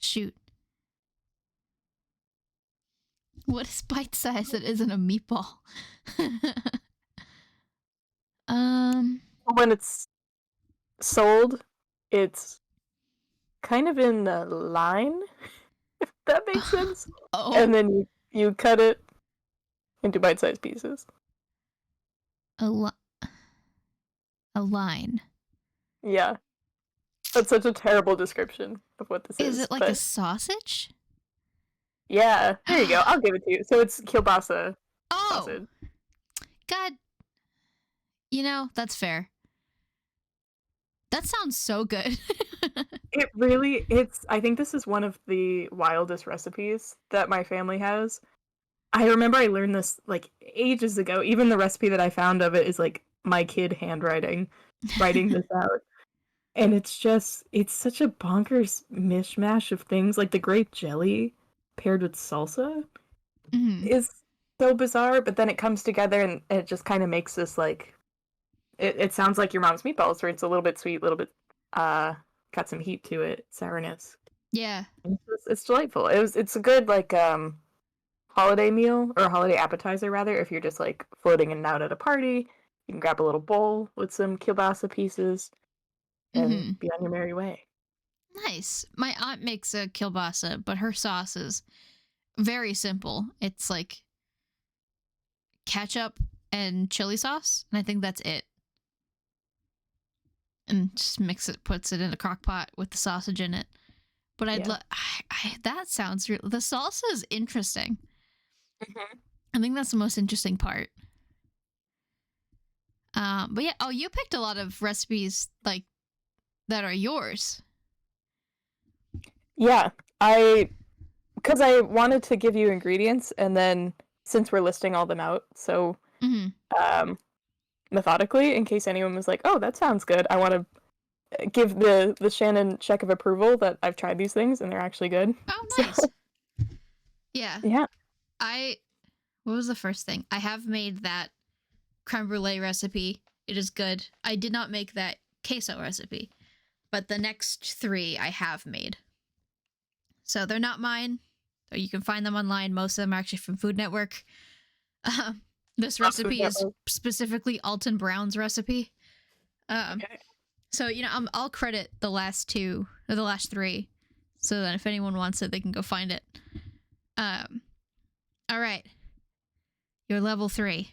Shoot. What is bite size that isn't a meatball? When it's sold, it's kind of in the line, if that makes sense. Oh. And then you cut it into bite-sized pieces. A line. Yeah. That's such a terrible description of what this is. Is it like a sausage? Yeah, there you go. I'll give it to you. So it's kielbasa sausage. God. You know, that's fair. That sounds so good. I think this is one of the wildest recipes that my family has. I remember I learned this like ages ago. Even the recipe that I found of it is like my kid handwriting, writing this out. And it's such a bonkers mishmash of things. Like the grape jelly paired with salsa Mm-hmm. is so bizarre, but then it comes together and it just kind of makes this like it sounds like your mom's meatballs, where it's a little bit sweet, a little bit got some heat to it, sourness. Yeah. It's delightful. It's a good like holiday meal or holiday appetizer rather. If you're just like floating in and out at a party, you can grab a little bowl with some kielbasa pieces and Mm-hmm. be on your merry way. Nice. My aunt makes a kielbasa, but her sauce is very simple. It's like ketchup and chili sauce, and I think that's it. And just mix it, puts it in a crock pot with the sausage in it. But I'd Yeah. that sounds real. The salsa is interesting. Mm-hmm. I think that's the most interesting part. But yeah, oh, you picked a lot of recipes like that are yours. Yeah, because I wanted to give you ingredients, and then since we're listing all them out so Mm-hmm. methodically, in case anyone was like, "Oh, that sounds good," I want to give the Shannon check of approval that I've tried these things and they're actually good. Oh, So nice. Yeah. yeah, What was the first thing? I have made that creme brulee recipe. It is good. I did not make that queso recipe, but the next three I have made. So they're not mine. So you can find them online. Most of them are actually from Food Network. This recipe is specifically Alton Brown's recipe. okay. So, I'll credit the last two, or the last three, so that if anyone wants it, they can go find it. All right. Your level 3.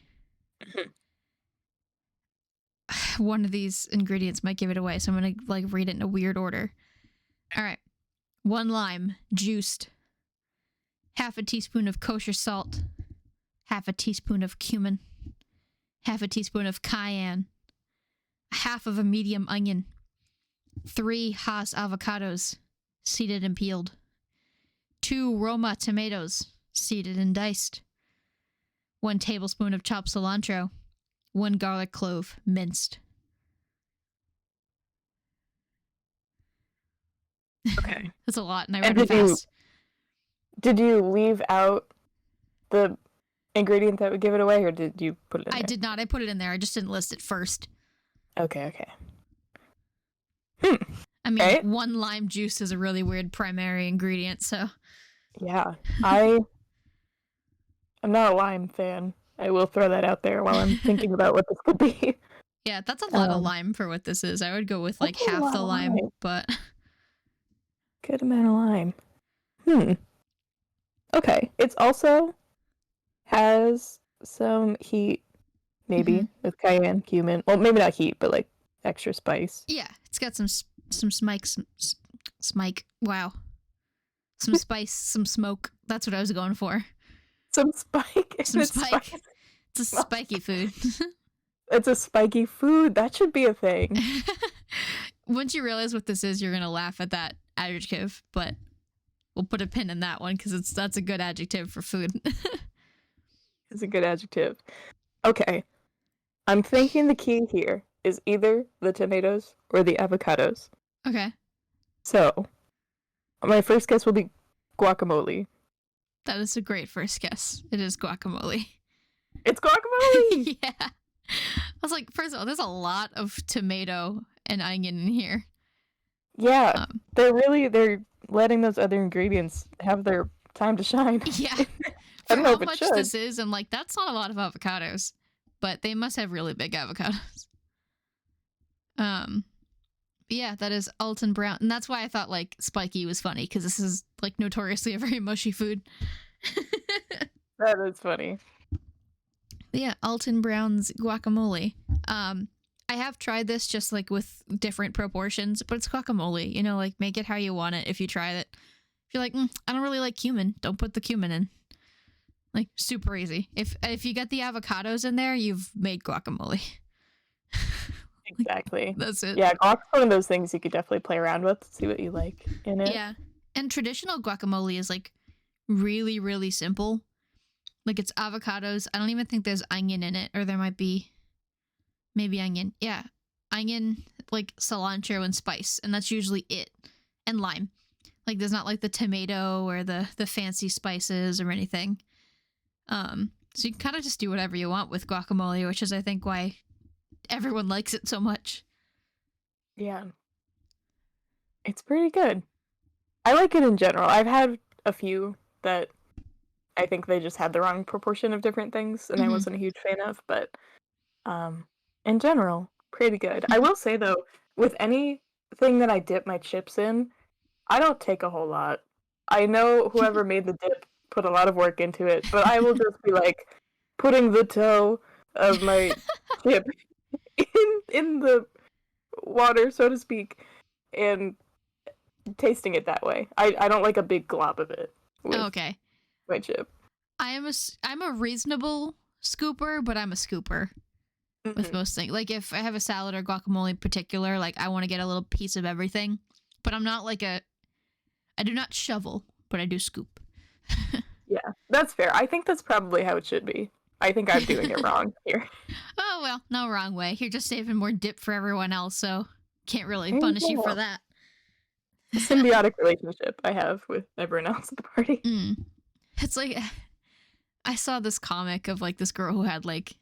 One of these ingredients might give it away, so I'm going to read it in a weird order. All right. 1 lime, juiced. Half a teaspoon of kosher salt. Half a teaspoon of cumin. Half a teaspoon of cayenne. Half of a medium onion. 3 Hass avocados, seeded and peeled. 2 Roma tomatoes, seeded and diced. 1 tablespoon of chopped cilantro. 1 garlic clove, minced. Okay. That's a lot, and I read it fast. Did you leave out the ingredient that would give it away, or did you put it in there? I did not. I put it in there. I just didn't list it first. Okay. I mean, right? 1 lime juice is a really weird primary ingredient, so. Yeah. I'm not a lime fan. I will throw that out there while I'm thinking about what this could be. Yeah, that's a lot of lime for what this is. I would go with half the lime, but. Good amount of lime. Okay. It's also has some heat, maybe, with cayenne, cumin. Well, maybe not heat, but extra spice. Yeah, it's got some smike. Wow. Some spice, some smoke. That's what I was going for. Some spike. Some spike. It's a spiky food. It's a spiky food. That should be a thing. Once you realize what this is, you're going to laugh at that adjective, but we'll put a pin in that one because that's a good adjective for food. It's a good adjective. Okay. I'm thinking the key here is either the tomatoes or the avocados. Okay. So, my first guess will be guacamole. That is a great first guess. It is guacamole. It's guacamole! Yeah. I was like, first of all, there's a lot of tomato and onion in here. Yeah. They're letting those other ingredients have their time to shine. Yeah. I don't know how if it much should. this is, and that's not a lot of avocados, but they must have really big avocados. Yeah, that is Alton Brown, and that's why I thought spiky was funny, because this is notoriously a very mushy food. That is funny. Yeah, Alton Brown's guacamole. I have tried this just with different proportions, but it's guacamole. Make it how you want it. If you try it, if you're like, I don't really like cumin, don't put the cumin in. Super easy. If you get the avocados in there, you've made guacamole. Exactly. That's it. Yeah, guac's one of those things you could definitely play around with, see what you like in it. Yeah. And traditional guacamole is really, really simple. It's avocados. I don't even think there's onion in it, or there might be maybe onion. Yeah. Onion, like cilantro and spice, and that's usually it, and lime. Like there's not like the tomato or the fancy spices or anything. So you can kind of just do whatever you want with guacamole, which is I think why everyone likes it so much. Yeah. It's pretty good. I like it in general. I've had a few that I think they just had the wrong proportion of different things and I wasn't a huge fan of, but in general, pretty good. I will say though, with anything that I dip my chips in, I don't take a whole lot. I know whoever made the dip put a lot of work into it, but I will just be like putting the toe of my chip in the water, so to speak, and tasting it that way. I don't like a big glob of it with Okay. my chip. I'm a reasonable scooper, but I'm a scooper with most things. Like if I have a salad or guacamole in particular, like I want to get a little piece of everything, but I'm not like I do not shovel, but I do scoop. Yeah, that's fair. I think that's probably how it should be. I think I'm doing it wrong here. Oh well, no wrong way. You're just saving more dip for everyone else, so can't really There you punish you go. for that. A symbiotic relationship I have with everyone else at the party. It's like I saw this comic of like this girl who had like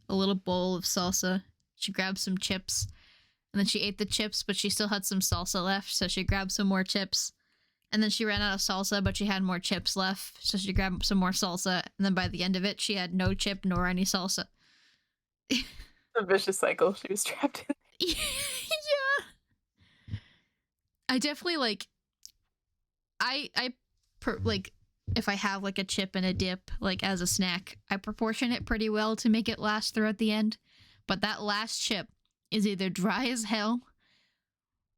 a little bowl of salsa. She grabbed some chips and then she ate the chips, but she still had some salsa left, so she grabbed some more chips. And then she ran out of salsa, but she had more chips left, so she grabbed some more salsa. And then by the end of it, she had no chip nor any salsa. A vicious cycle she was trapped in. Yeah. I definitely like like if I have like a chip and a dip like as a snack, I proportion it pretty well to make it last throughout the end. But that last chip is either dry as hell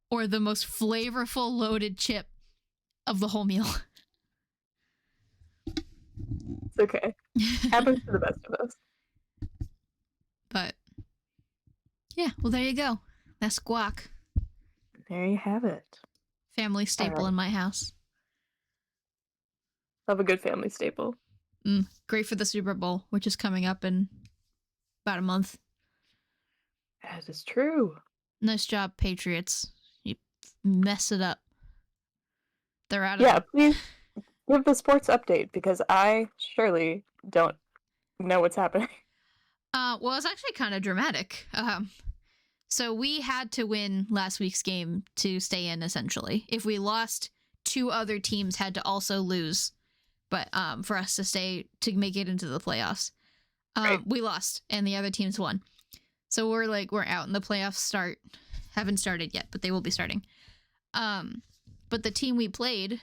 or the most flavorful loaded chip of the whole meal. It's okay. Happens to the best of us. But yeah, well there you go. That's guac. There you have it. Family staple in my house. Love a good family staple. Great for the Super Bowl, which is coming up in about a month. That is true. Nice job, Patriots. You mess it up. They're out of Yeah, please give the sports update because I surely don't know what's happening. Well, it's actually kind of dramatic. So we had to win last week's game to stay in, essentially. If we lost, 2 other teams had to also lose, but for us to stay, to make it into the playoffs. Right. We lost, and the other teams won. So we're out, and the playoffs haven't started yet, but they will be starting. But the team we played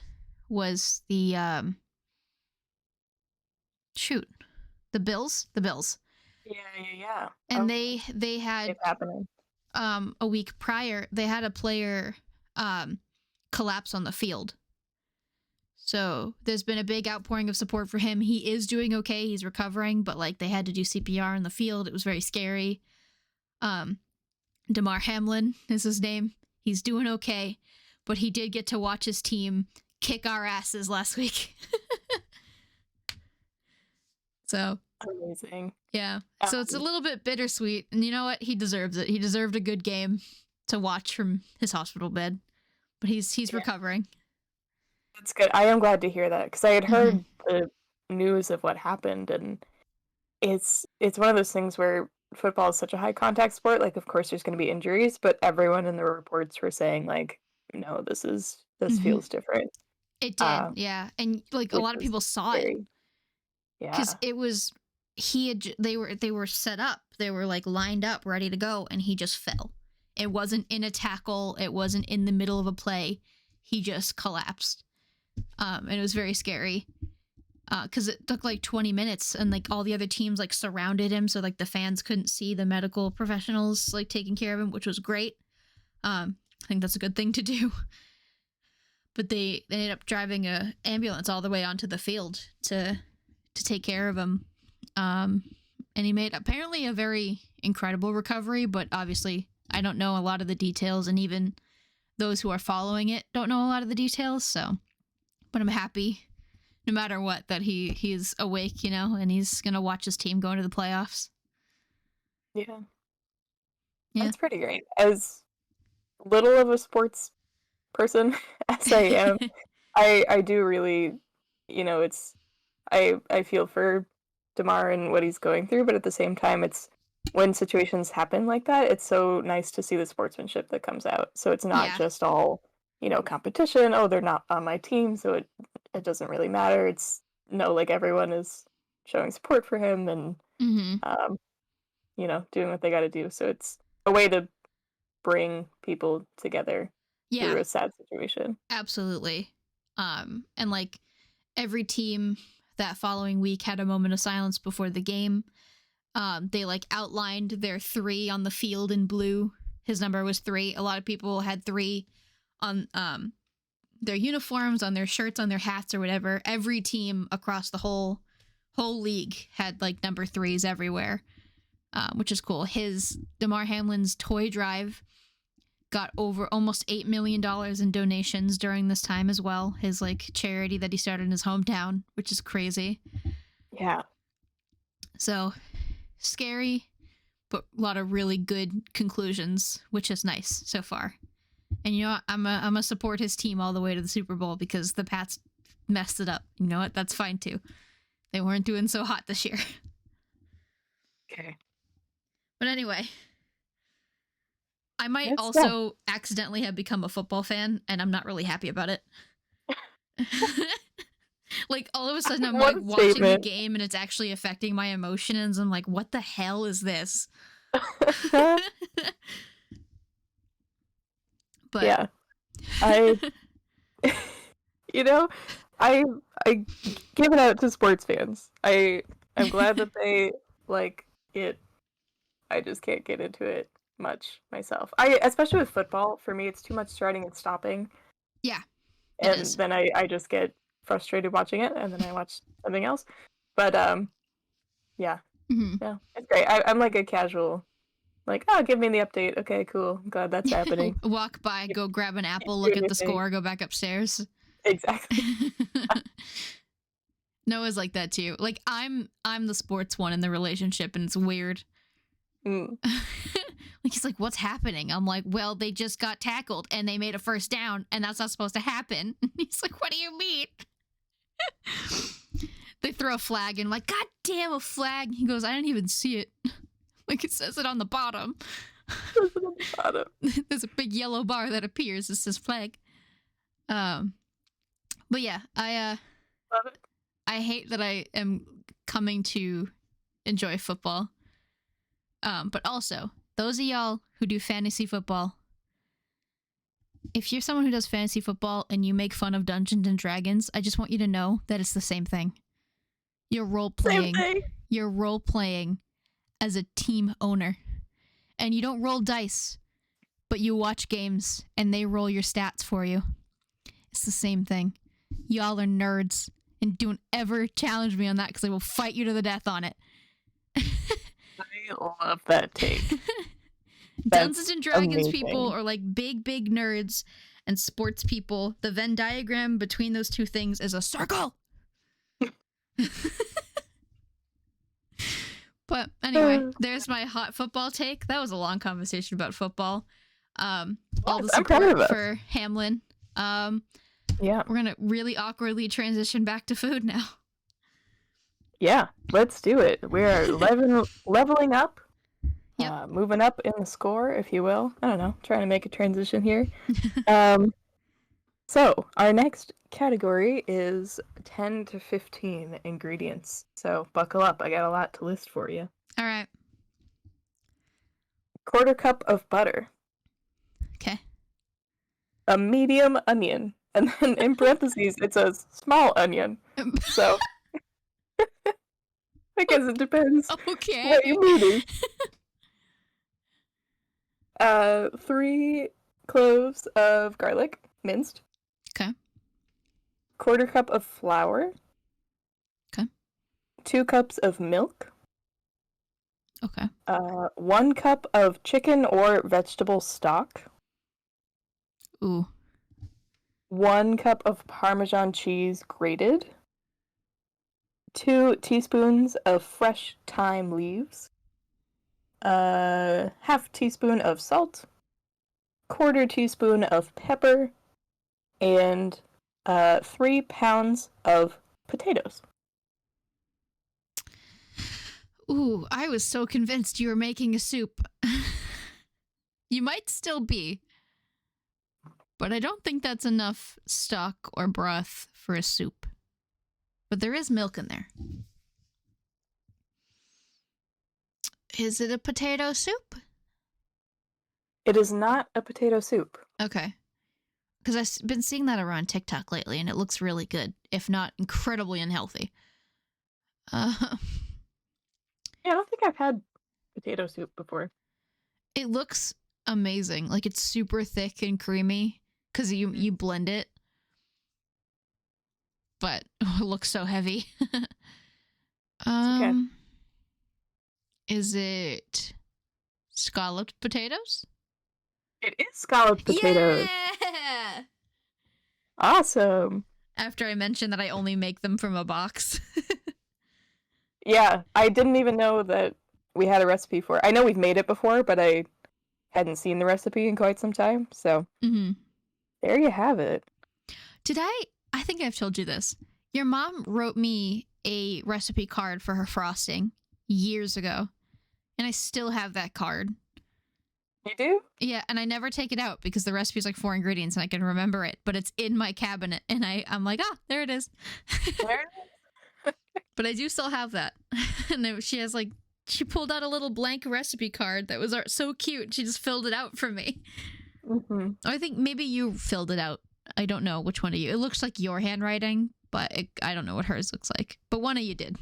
was the the Bills. The Bills. Yeah. And they had it's happening. A week prior, they had a player collapse on the field. So there's been a big outpouring of support for him. He is doing okay. He's recovering, but like they had to do CPR in the field. It was very scary. Damar Hamlin is his name. He's doing okay, but he did get to watch his team kick our asses last week. So amazing. Yeah. So it's a little bit bittersweet. And you know what? He deserves it. He deserved a good game to watch from his hospital bed. But he's recovering. That's good. I am glad to hear that because I had heard the news of what happened, and it's one of those things where football is such a high contact sport. Like, of course, there's going to be injuries, but everyone in the reports were saying like, no, this feels different. It did, yeah. And like a lot of people saw it. Yeah. Because it was they were set up. They were like lined up, ready to go, and he just fell. It wasn't in a tackle. It wasn't in the middle of a play. He just collapsed. And it was very scary. Because it took like 20 minutes, and like all the other teams like surrounded him, so like the fans couldn't see the medical professionals like taking care of him, which was great. I think that's a good thing to do. But they ended up driving a ambulance all the way onto the field to take care of him. And he made apparently a very incredible recovery, but obviously I don't know a lot of the details, and even those who are following it don't know a lot of the details. So, but I'm happy no matter what that he's awake, you know, and he's gonna watch his team go into the playoffs. Yeah. That's pretty great. As little of a sports person as I am, I do really, it's I feel for Damar and what he's going through, but at the same time, it's when situations happen like that, it's so nice to see the sportsmanship that comes out. So it's not Yeah. just all, competition. Oh, they're not on my team, so it doesn't really matter. It's no, like everyone is showing support for him and Mm-hmm. um, doing what they got to do. So it's a way to bring people together Yeah, through a sad situation. absolutely. And like every team that following week had a moment of silence before the game. They like outlined their three on the field in blue. His number was 3. A lot of people had 3 on their uniforms, on their shirts, on their hats, or whatever. Every team across the whole league had like number 3s everywhere, which is cool. His Damar Hamlin's toy drive got over almost $8 million in donations during this time as well. His like charity that he started in his hometown, which is crazy. Yeah. So scary, but a lot of really good conclusions, which is nice so far. And you know what? I'm gonna support his team all the way to the Super Bowl because the Pats messed it up. You know what? That's fine too. They weren't doing so hot this year. Okay. But anyway, I might That's yeah. also accidentally have become a football fan, and I'm not really happy about it. Like all of a sudden I'm What like a watching statement. the game and it's actually affecting my emotions. I'm like, what the hell is this? But Yeah. I you know, I I give it out to sports fans. I'm glad that they like it. I just can't get into it much myself. I especially with football, for me it's too much starting and stopping. yeah, it And is. then I just get frustrated watching it and then I watch something else. But yeah. Mm-hmm. Yeah. It's great. I'm like a casual like, oh, give me the update. Okay, cool. I'm glad that's happening. Walk by, Keep go grab an apple, look doing at your the thing. score, go back upstairs. Exactly. Noah's like that too. Like I'm the sports one in the relationship, and it's weird. Mm. Like he's like, "What's happening?" I'm like, "Well, they just got tackled and they made a first down, and that's not supposed to happen." He's like, "What do you mean?" They throw a flag, and I'm like, "God damn, a flag!" He goes, "I didn't even see it. Like it says it on the bottom. There's a big yellow bar that appears. It says flag." But yeah, Love it. I hate that I am coming to enjoy football. But also, those of y'all who do fantasy football, if you're someone who does fantasy football and you make fun of Dungeons and Dragons, I just want you to know that it's the same thing. You're role Same playing. thing. You're role playing as a team owner. And you don't roll dice, but you watch games and they roll your stats for you. It's the same thing. Y'all are nerds. And don't ever challenge me on that because I will fight you to the death on it. I love that take. Dungeons and Dragons amazing. people are like big nerds, and sports people, the Venn diagram between those two things is a circle. But anyway, there's my hot football take. That was a long conversation about football. All the support for Hamlin. Yeah. We're gonna really awkwardly transition back to food now. Yeah, let's do it. We're leveling up. Yep. Moving up in the score, if you will. I don't know, trying to make a transition here. So our next category is 10 to 15 ingredients. So buckle up, I got a lot to list for you. All right. 1/4 cup of butter. Okay. A medium onion. And then in parentheses, it says small onion. So I guess it depends Okay. what your mood is. 3 cloves of garlic, minced. Okay. 1/4 cup of flour. Okay. 2 cups of milk. Okay. 1 cup of chicken or vegetable stock. Ooh. 1 cup of Parmesan cheese grated. 2 teaspoons of fresh thyme leaves. Half teaspoon of salt. 1/4 teaspoon of pepper, and 3 pounds of potatoes. Ooh, I was so convinced you were making a soup. You might still be, but I don't think that's enough stock or broth for a soup. But there is milk in there. Is it a potato soup? It is not a potato soup. Okay. Because I've been seeing that around TikTok lately, and it looks really good, if not incredibly unhealthy. Yeah, I don't think I've had potato soup before. It looks amazing. Like, it's super thick and creamy because you blend it. But it looks so heavy. Okay. Is it scalloped potatoes? It is scalloped potatoes. Yeah! Awesome. After I mentioned that I only make them from a box. Yeah, I didn't even know that we had a recipe for it. I know we've made it before, but I hadn't seen the recipe in quite some time. So there you have it. Did I think I've told you this. Your mom wrote me a recipe card for her frosting years ago, and I still have that card. You do? Yeah, and I never take it out because the recipe is like 4 ingredients and I can remember it, but it's in my cabinet, and I'm like, there it is. There it is. But I do still have that. And she pulled out a little blank recipe card that was so cute. She just filled it out for me. Mm-hmm. I think maybe you filled it out. I don't know which one of you. It looks like your handwriting, but I don't know what hers looks like. But one of you did.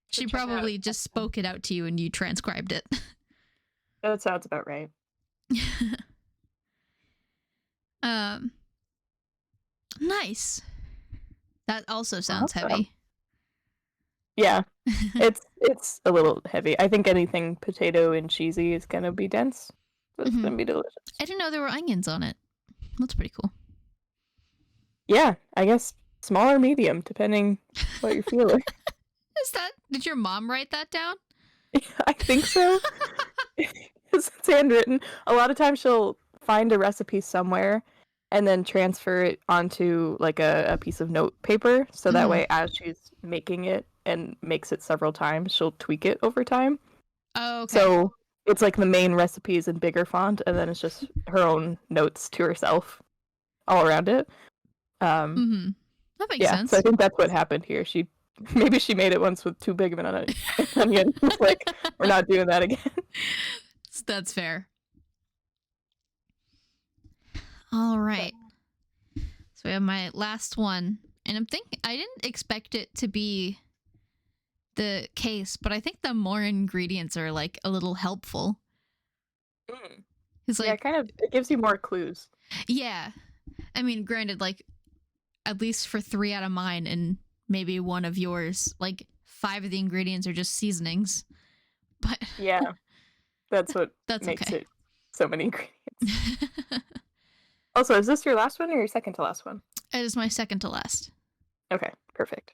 She probably just spoke it out to you and you transcribed it. That sounds about right. Nice. That also sounds Awesome. heavy. Yeah, it's a little heavy. I think anything potato and cheesy is gonna be dense. But it's gonna be delicious. I didn't know there were onions on it. That's pretty cool. Yeah, I guess small or medium, depending what you're feeling. Did your mom write that down? I think so. It's handwritten. A lot of times she'll find a recipe somewhere and then transfer it onto like a piece of note paper. So that way, as she's making it and makes it several times, she'll tweak it over time. Oh, okay. So it's like the main recipe is in bigger font, and then it's just her own notes to herself all around it. That makes sense. So I think that's what happened here. Maybe she made it once with too big of an onion. It's like, we're not doing that again. That's fair. All right. So we have my last one. And I'm thinking, I didn't expect it to be the case, but I think the more ingredients are like a little helpful. It's like, it gives you more clues. Yeah. I mean, granted, like, at least for 3 out of mine and maybe 1 of yours, like 5 of the ingredients are just seasonings. But yeah, that's makes okay. It so many ingredients. Also, is this your last one or your second to last one? It is my second to last. Okay, perfect.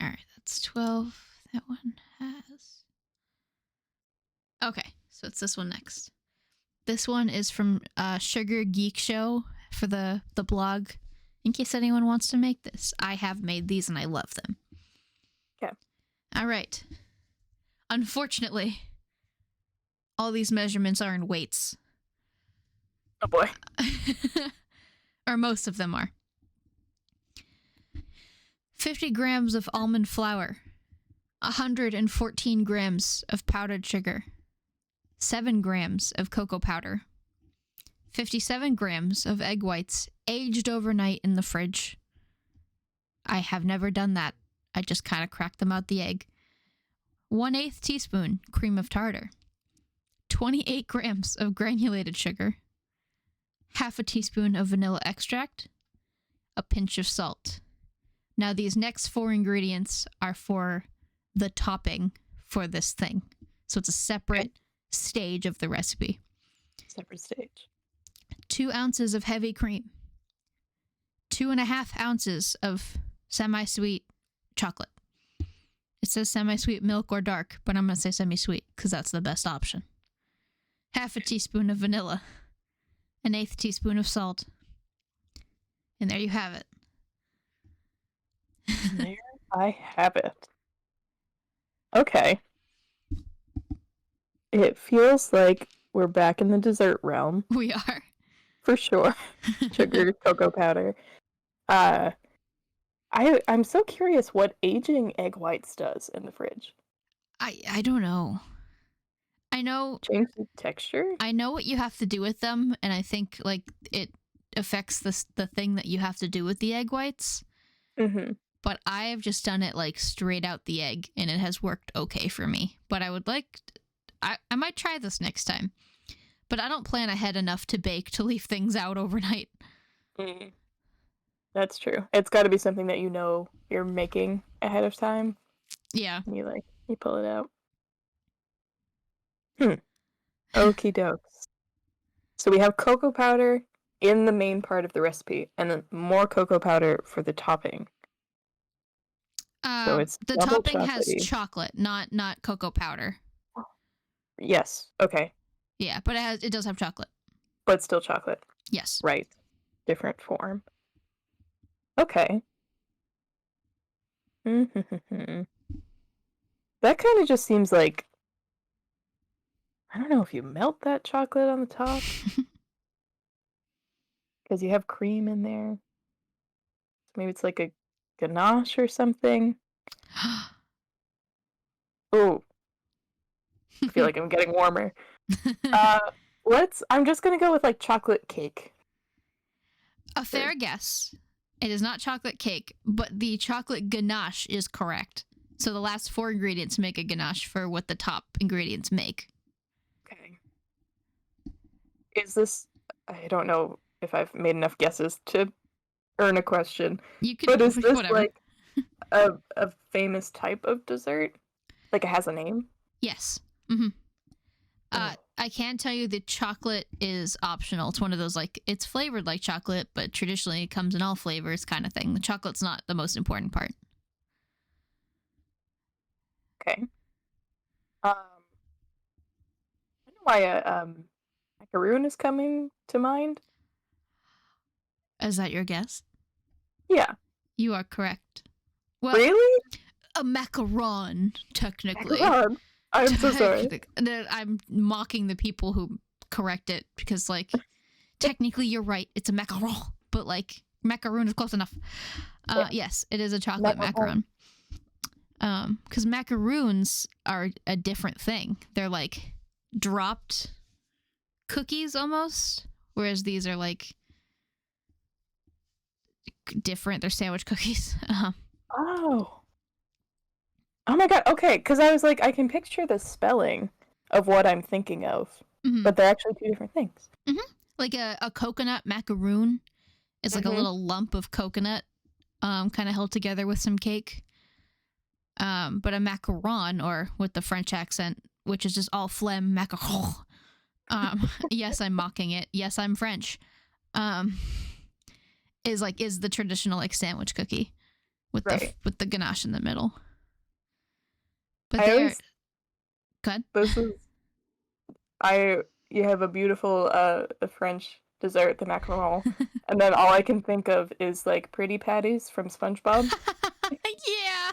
All right, that's 12. That one has... Okay, so it's this one next. This one is from Sugar Geek Show for the blog. In case anyone wants to make this. I have made these and I love them. Okay. All right. Unfortunately, all these measurements are in weights. Oh boy. Or most of them are. 50 grams of almond flour. 114 grams of powdered sugar. 7 grams of cocoa powder. 57 grams of egg whites aged overnight in the fridge. I have never done that. I just kind of cracked them out the egg. 1/8 teaspoon cream of tartar. 28 grams of granulated sugar. 1/2 teaspoon of vanilla extract. A pinch of salt. Now these next 4 ingredients are for the topping for this thing. So it's a separate stage of the recipe. Separate stage. 2 ounces of heavy cream. 2.5 ounces of semi-sweet chocolate. It says semi-sweet milk or dark, but I'm going to say semi-sweet because that's the best option. half a teaspoon of vanilla, an eighth teaspoon of salt. And there you have it. There I have it. Okay. It feels like we're back in the dessert realm. We are. For sure. Sugar, cocoa powder. I'm so curious what aging egg whites does in the fridge. I don't know. I know Change the texture? I know what you have to do with them, and I think like it affects the thing that you have to do with the egg whites. Mm-hmm. But I've just done it like straight out the egg, and it has worked okay for me. But I would like, I might try this next time. But I don't plan ahead enough to bake to leave things out overnight. Mm. That's true. It's got to be something that you know you're making ahead of time. Yeah. And you pull it out. Okie dokes. So we have cocoa powder in the main part of the recipe, and then more cocoa powder for the topping. So it's the double topping has chocolatey. chocolate, not cocoa powder. Yes. Okay. Yeah, but it does have chocolate. But still chocolate. Yes. Right. Different form. Okay. That kind of just seems like, I don't know if you melt that chocolate on the top. Because you have cream in there. Maybe it's like a ganache or something. Oh, I feel like I'm getting warmer. I'm just gonna go with like chocolate cake. A fair guess. It is not chocolate cake, but the chocolate ganache is correct. So the last 4 ingredients make a ganache for what the top ingredients make. Okay. Is this... I don't know if I've made enough guesses to earn a question. You can, but is this whatever. like a famous type of dessert? Like it has a name? Yes. Mm-hmm. I can tell you the chocolate is optional. It's one of those, like, it's flavored like chocolate, but traditionally it comes in all flavors kind of thing. The chocolate's not the most important part. Okay. I don't know why a macaroon is coming to mind. Is that your guess? Yeah. You are correct. Well, really? A macaron, technically. Macaron. I'm so sorry. I'm mocking the people who correct it because, like, technically you're right. It's a macaron, but, like, macaroon is close enough. Yeah. Yes, it is a chocolate macaron. Because macaroons are a different thing. They're, like, dropped cookies almost, whereas these are, like, different. They're sandwich cookies. Oh my god, okay, because I was like, I can picture the spelling of what I'm thinking of, but they're actually 2 different things. Like a coconut macaroon is like a little lump of coconut kind of held together with some cake. But a macaron, or with the French accent, which is just all phlegm, macaron. Yes, I'm mocking it. Yes, I'm French. Is the traditional like sandwich cookie with the ganache in the middle. But good. You have a beautiful French dessert, the macaron, and then all I can think of is like Pretty Patties from SpongeBob. Yeah.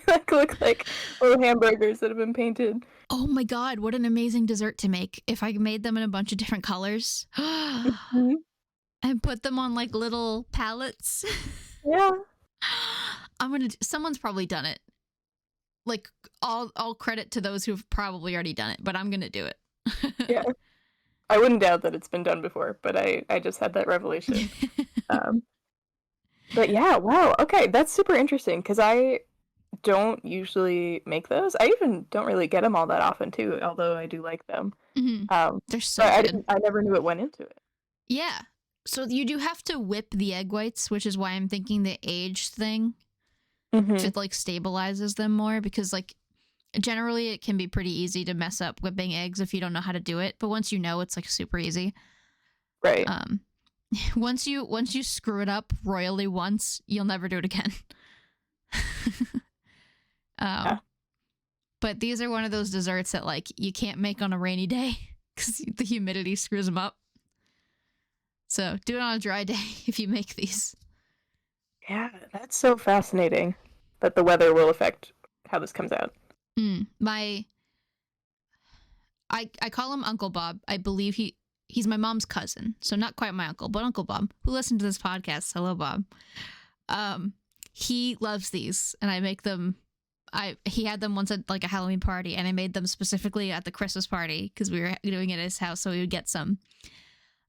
Like look like little hamburgers that have been painted. Oh my god, what an amazing dessert to make if I made them in a bunch of different colors. And put them on like little palettes. Yeah. Someone's probably done it. Like all credit to those who've probably already done it, but I'm gonna do it. Yeah. I wouldn't doubt that it's been done before, but I just had that revelation. But yeah, wow. Okay, that's super interesting because I don't usually make those. I even don't really get them all that often too, although I do like them. They're so good. I never knew it went into it. Yeah. So you do have to whip the egg whites, which is why I'm thinking the age thing. It like stabilizes them more, because like generally it can be pretty easy to mess up whipping eggs if you don't know how to do it, but once you know, it's like super easy. Right. Once you screw it up royally once, you'll never do it again. But these are one of those desserts that like you can't make on a rainy day because the humidity screws them up. So do it on a dry day if you make these. Yeah, that's so fascinating that the weather will affect how this comes out. I call him Uncle Bob. I believe he's my mom's cousin, so not quite my uncle, but Uncle Bob, who listened to this podcast. Hello, Bob. He loves these, and I make them. He had them once at like a Halloween party, and I made them specifically at the Christmas party because we were doing it at his house, so we would get some.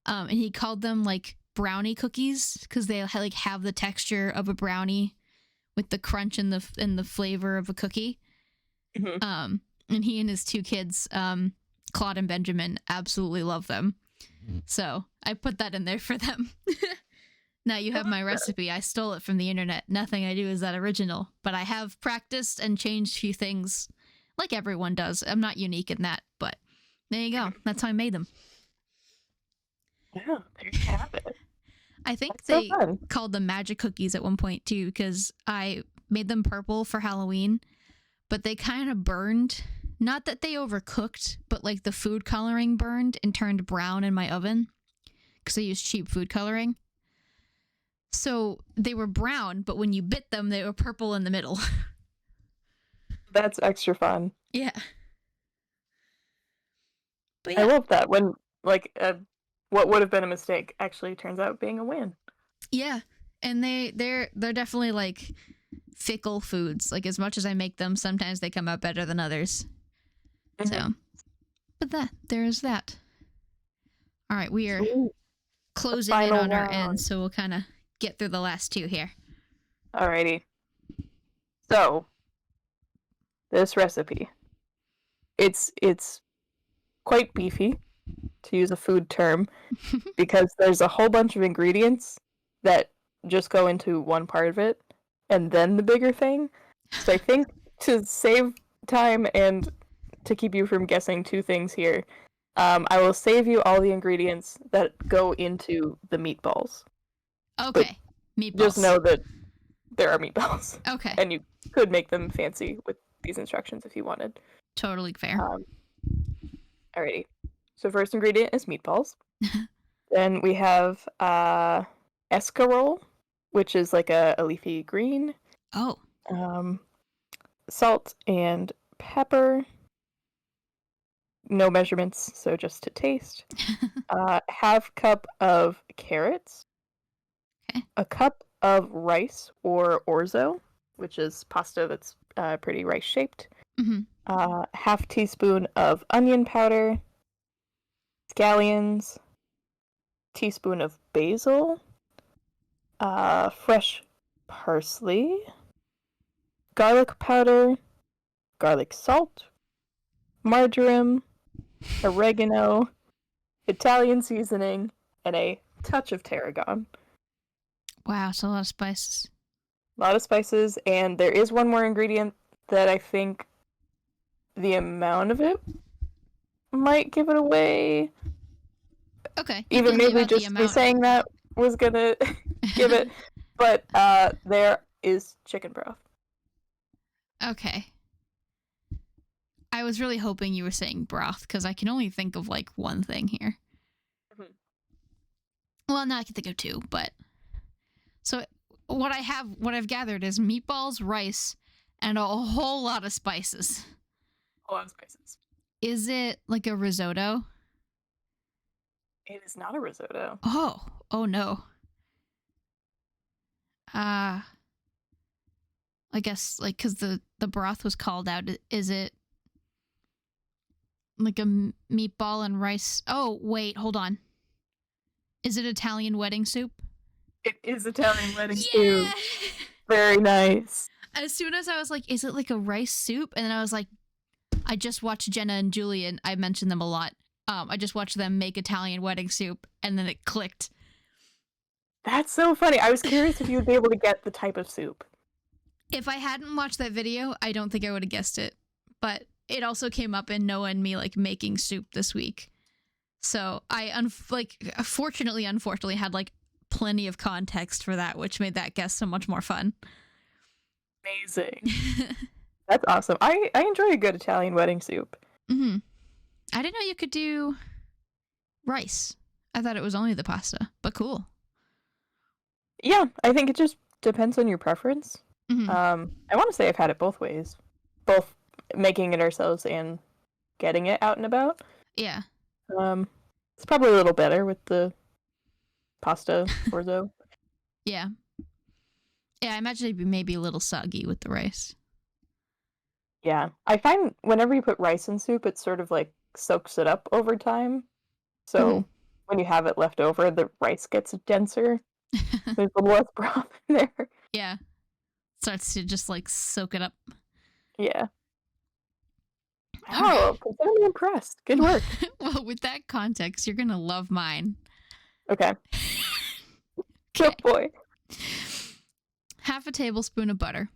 And he called them like brownie cookies because they like have the texture of a brownie with the crunch and the flavor of a cookie. Mm-hmm. And he and his two kids, Claude and Benjamin, absolutely love them. So I put that in there for them. Now you have my recipe. I stole it from the internet. Nothing I do is that original, but I have practiced and changed a few things like everyone does. I'm not unique in that, but there you go. That's how I made them. Yeah, there you have it. I think That's they so called them magic cookies at one point too, because I made them purple for Halloween, but they kind of burned. Not that they overcooked, but like the food coloring burned and turned brown in my oven because I used cheap food coloring. So they were brown, but when you bit them, they were purple in the middle. That's extra fun. Yeah. But yeah. I love that when like what would have been a mistake actually turns out being a win. Yeah, and they're definitely like fickle foods. Like as much as I make them, sometimes they come out better than others. Mm-hmm. So, but there's that. All right, we are closing in on our end, so we'll kind of get through the last two here. Alrighty. So, this recipe, it's quite beefy, to use a food term, because there's a whole bunch of ingredients that just go into one part of it, and then the bigger thing. So I think to save time and to keep you from guessing two things here, I will save you all the ingredients that go into the meatballs. Okay, but meatballs. Just know that there are meatballs. Okay. And you could make them fancy with these instructions if you wanted. Totally fair. Alrighty. So first ingredient is meatballs. Then we have escarole, which is like a leafy green. Oh. Salt and pepper. No measurements, so just to taste. Half cup of carrots. Okay. A cup of rice or orzo, which is pasta that's pretty rice-shaped. Mm-hmm. Half teaspoon of onion powder. Scallions. Teaspoon of basil. Fresh parsley. Garlic powder. Garlic salt. Marjoram. Oregano. Italian seasoning. And a touch of tarragon. Wow, it's a lot of spices. A lot of spices, and there is one more ingredient that I think the amount of it might give it away. Okay. Even maybe just me saying that was gonna give it, but there is chicken broth. Okay. I was really hoping you were saying broth, because I can only think of like one thing here. Mm-hmm. Well, now I can think of two, but... So what I've gathered is meatballs, rice, and a whole lot of spices. A lot of spices. Is it like a risotto? It is not a risotto. Oh no. I guess like because the broth was called out. Is it like a meatball and rice? Oh wait, hold on. Is it Italian wedding soup? It is Italian wedding soup. Very nice. As soon as I was like, is it like a rice soup? And then I was like, I just watched Jenna and Julian. I mentioned them a lot. I just watched them make Italian wedding soup, and then it clicked. That's so funny. I was curious if you would be able to get the type of soup. If I hadn't watched that video, I don't think I would have guessed it. But it also came up in Noah and me like making soup this week. So I unfortunately had like plenty of context for that, which made that guess so much more fun. Amazing. That's awesome. I enjoy a good Italian wedding soup. Mm-hmm. I didn't know you could do rice. I thought it was only the pasta, but cool. Yeah, I think it just depends on your preference. Mm-hmm. I want to say I've had it both ways, both making it ourselves and getting it out and about. Yeah. It's probably a little better with the pasta orzo. Yeah. Yeah, I imagine it'd be maybe a little soggy with the rice. Yeah, I find whenever you put rice in soup, it sort of like soaks it up over time. So when you have it left over, the rice gets denser. There's a little less broth in there. Yeah. Starts to just like soak it up. Yeah. Oh, consider me impressed. Good work. Well, with that context, you're going to love mine. Okay. Good boy. Half a tablespoon of butter.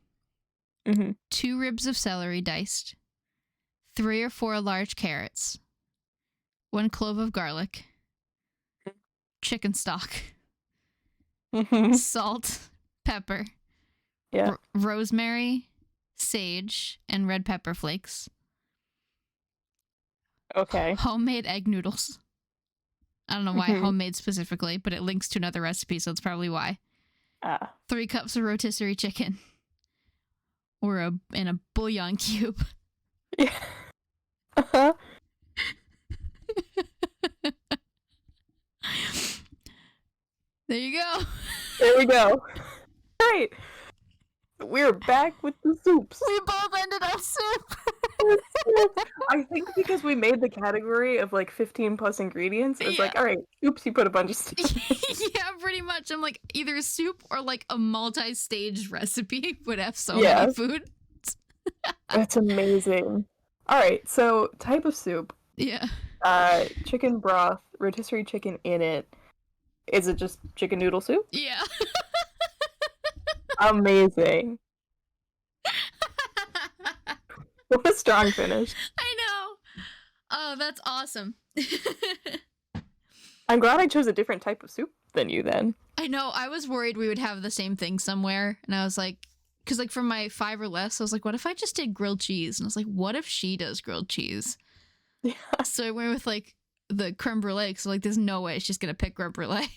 Mm-hmm. 2 ribs of celery diced. 3 or 4 large carrots. 1 clove of garlic. Chicken stock. Mm-hmm. Salt. Pepper. Yeah. Rosemary. Sage. And red pepper flakes. Okay. Homemade egg noodles. I don't know why homemade specifically, but it links to another recipe, so that's probably why. 3 cups of rotisserie chicken. Or in a bouillon cube. Yeah. Uh-huh. There you go. There we go. Right. We're back with the soups. We both ended up soup. I think because we made the category of like 15 plus ingredients, it's like, all right, oops, you put a bunch of stuff. Yeah, pretty much. I'm like, either soup or like a multi-stage recipe would have so many food. That's amazing. All right, so type of soup. Yeah. Chicken broth, rotisserie chicken in it. Is it just chicken noodle soup? Yeah. Amazing. What a strong finish. I know. Oh, that's awesome. I'm glad I chose a different type of soup than you then. I know. I was worried we would have the same thing somewhere. And I was like, because like for my 5 or less, I was like, what if I just did grilled cheese? And I was like, what if she does grilled cheese? Yeah. So I went with like the creme brulee. So like, there's no way she's going to pick creme brulee.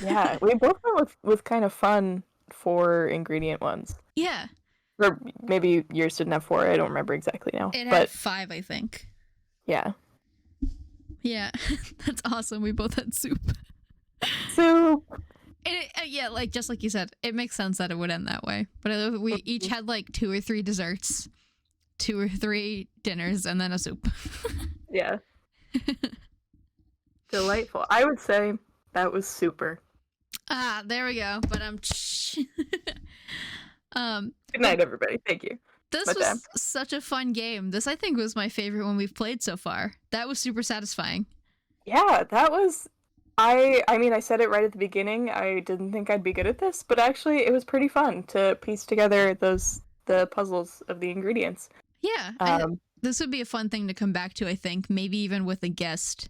Yeah, we both went with kind of fun 4 ingredient ones. Yeah. Or maybe yours didn't have 4. I don't remember exactly now. It had 5, I think. Yeah. Yeah. That's awesome. We both had soup. Soup. Yeah, like just like you said, it makes sense that it would end that way. But we each had like 2 or 3 desserts, 2 or 3 dinners, and then a soup. Yeah. Delightful. I would say that was super. Ah, there we go. But good night, everybody. Thank you. This was such a fun game. This, I think, was my favorite one we've played so far. That was super satisfying. Yeah, that was... I mean, I said it right at the beginning. I didn't think I'd be good at this, but actually it was pretty fun to piece together the puzzles of the ingredients. Yeah, this would be a fun thing to come back to, I think. Maybe even with a guest.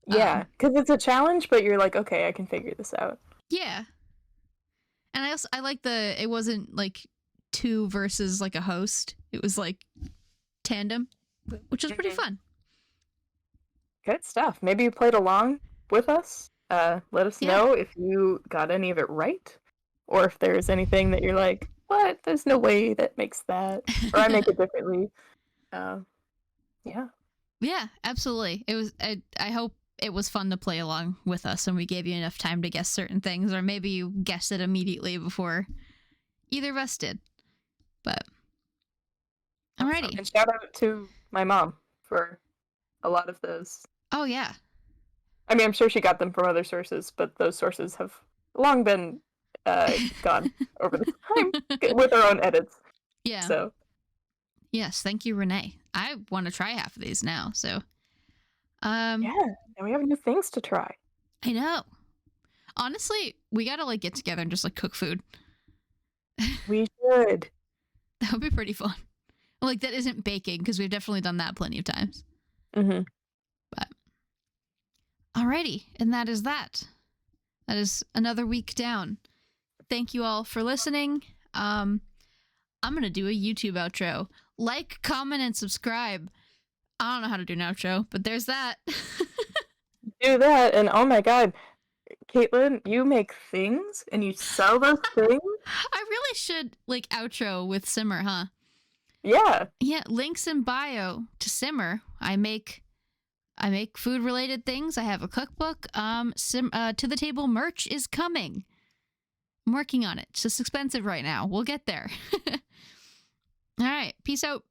Yeah, because it's a challenge, but you're like, okay, I can figure this out. Yeah. And I like it wasn't like 2 versus like a host. It was like tandem, which was pretty fun. Good stuff. Maybe you played along with us. Let us know if you got any of it right, or if there's anything that you're like, what? There's no way that makes that, or I make it differently. Yeah, absolutely. It was. I hope it was fun to play along with us, and we gave you enough time to guess certain things, or maybe you guessed it immediately before either of us did. But alrighty. And shout out to my mom for a lot of those. Oh yeah. I mean, I'm sure she got them from other sources, but those sources have long been gone over the time with our own edits. Yeah. So. Yes, thank you, Renee. I want to try half of these now, so. Yeah, and we have new things to try. I know. Honestly, we gotta like get together and just like cook food. We should. That would be pretty fun. Like that isn't baking, because we've definitely done that plenty of times. Mm-hmm. But alrighty, and that is that. That is another week down. Thank you all for listening. I'm gonna do a YouTube outro. Like, comment, and subscribe. I don't know how to do an outro, but there's that. Do that, and oh my god, Katelynn, you make things and you sell those things? I really should like outro with Simmer, huh? Yeah. Yeah, links in bio to Simmer. I make food related things. I have a cookbook. To the table merch is coming. I'm working on it. It's just expensive right now. We'll get there. All right. Peace out.